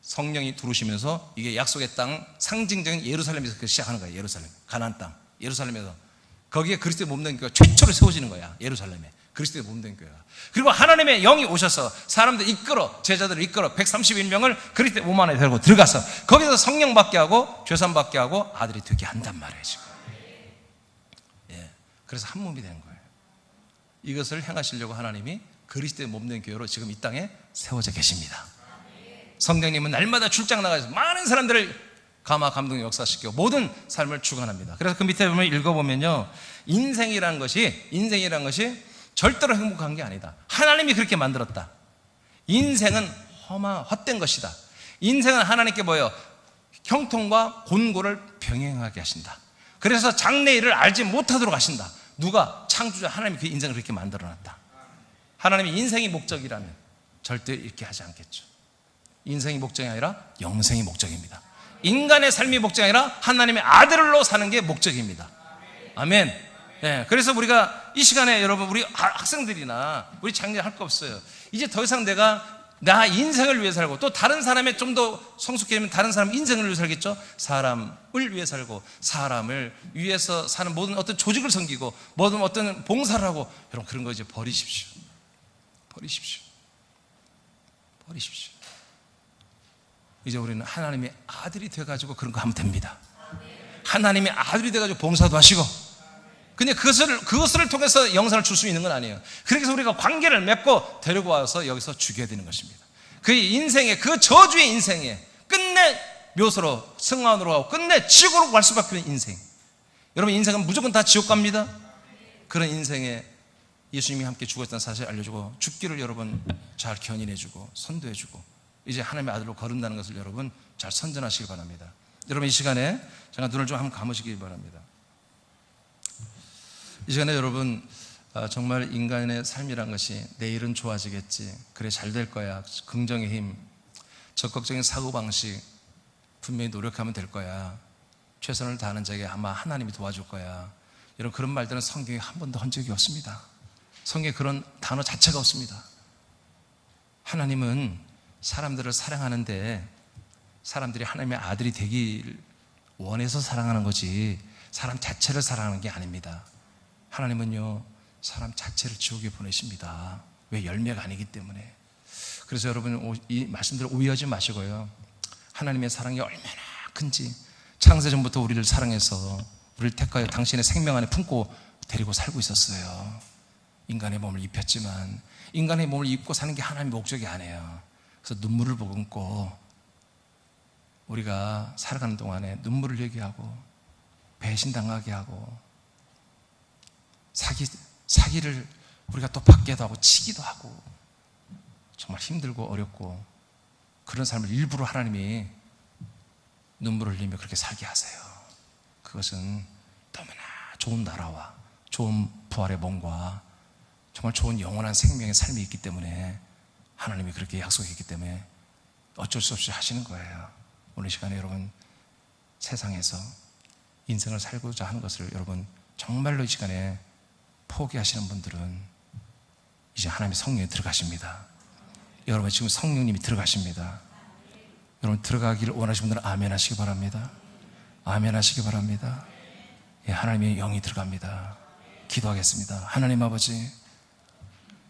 성령이 들어오시면서 이게 약속의 땅, 상징적인 예루살렘에서 시작하는 거예요. 예루살렘, 가나안 땅, 예루살렘에서 거기에 그리스도의 몸 되니까 최초로 세워지는 거야. 예루살렘에. 그리스도의 몸된 교회가. 그리고 하나님의 영이 오셔서 사람들 이끌어, 제자들을 이끌어 131명을 그리스도의 몸 안에 데리고 들어가서 거기서 성령 받게 하고 죄산 받게 하고 아들이 되게 한단 말이에요 지금. 예, 그래서 한 몸이 된 거예요. 이것을 행하시려고 하나님이 그리스도의 몸된 교회로 지금 이 땅에 세워져 계십니다. 성령님은 날마다 출장 나가서 많은 사람들을 감화 감동 역사시키고 모든 삶을 주관합니다. 그래서 그 밑에 보면 읽어보면요, 인생이라는 것이 절대로 행복한 게 아니다. 하나님이 그렇게 만들었다. 인생은 헛된 것이다. 인생은 하나님께 뭐예요? 형통과 곤고를 병행하게 하신다. 그래서 장래일을 알지 못하도록 하신다. 누가? 창조자 하나님이 그 인생을 그렇게 만들어놨다. 하나님이 인생이 목적이라면 절대 이렇게 하지 않겠죠. 인생이 목적이 아니라 영생이 목적입니다. 인간의 삶이 목적이 아니라 하나님의 아들로 사는 게 목적입니다. 아멘. 네, 그래서 우리가 이 시간에 여러분, 우리 학생들이나 우리 장녀 할 거 없어요. 이제 더 이상 나 인생을 위해 살고, 또 다른 사람의 좀 더 성숙해 되면 다른 사람 인생을 위해 살겠죠. 사람을 위해 살고 사람을 위해서 사는 모든 어떤 조직을 섬기고 모든 어떤 봉사를 하고, 여러분 그런 거 이제 버리십시오. 이제 우리는 하나님의 아들이 돼가지고 그런 거 하면 됩니다. 하나님의 아들이 돼가지고 봉사도 하시고. 근데 그것을 통해서 영생을 줄 수 있는 건 아니에요. 그래서 우리가 관계를 맺고 데리고 와서 여기서 죽여야 되는 것입니다. 그 인생의, 그 저주의 인생에 끝내 묘소로 승화원으로 가고 끝내 지옥으로 갈 수밖에 없는 인생. 여러분, 인생은 무조건 다 지옥 갑니다. 그런 인생에 예수님이 함께 죽었다는 사실을 알려주고 죽기를 여러분 잘 견인해주고 선도해주고 이제 하나님의 아들로 거른다는 것을 여러분 잘 선전하시기 바랍니다. 여러분, 이 시간에 제가 눈을 좀 한번 감으시기 바랍니다. 이 시간에 여러분, 정말 인간의 삶이란 것이 내일은 좋아지겠지, 그래 잘 될 거야, 긍정의 힘, 적극적인 사고방식, 분명히 노력하면 될 거야, 최선을 다하는 자에게 아마 하나님이 도와줄 거야, 이런 그런 말들은 성경에 한 번도 한 적이 없습니다. 성경에 그런 단어 자체가 없습니다. 하나님은 사람들을 사랑하는데 사람들이 하나님의 아들이 되길 원해서 사랑하는 거지 사람 자체를 사랑하는 게 아닙니다. 하나님은요, 사람 자체를 지옥에 보내십니다. 왜? 열매가 아니기 때문에. 그래서 여러분, 이 말씀들을 오해하지 마시고요, 하나님의 사랑이 얼마나 큰지, 창세전부터 우리를 사랑해서 우리를 택하여 당신의 생명 안에 품고 데리고 살고 있었어요. 인간의 몸을 입혔지만 인간의 몸을 입고 사는 게 하나님의 목적이 아니에요. 그래서 눈물을 머금고 우리가 살아가는 동안에 눈물을 흘리게 하고 배신당하게 하고 사기를 우리가 또 받기도 하고 치기도 하고 정말 힘들고 어렵고 그런 삶을 일부러 하나님이 눈물을 흘리며 그렇게 살게 하세요. 그것은 너무나 좋은 나라와 좋은 부활의 몸과 정말 좋은 영원한 생명의 삶이 있기 때문에 하나님이 그렇게 약속했기 때문에 어쩔 수 없이 하시는 거예요. 오늘 시간에 여러분, 세상에서 인생을 살고자 하는 것을 여러분 정말로 이 시간에 포기하시는 분들은 이제 하나님의 성령이 들어가십니다. 여러분, 지금 성령님이 들어가십니다. 여러분, 들어가기를 원하시는 분들은 아멘 하시기 바랍니다. 아멘 하시기 바랍니다. 예, 하나님의 영이 들어갑니다. 기도하겠습니다. 하나님 아버지,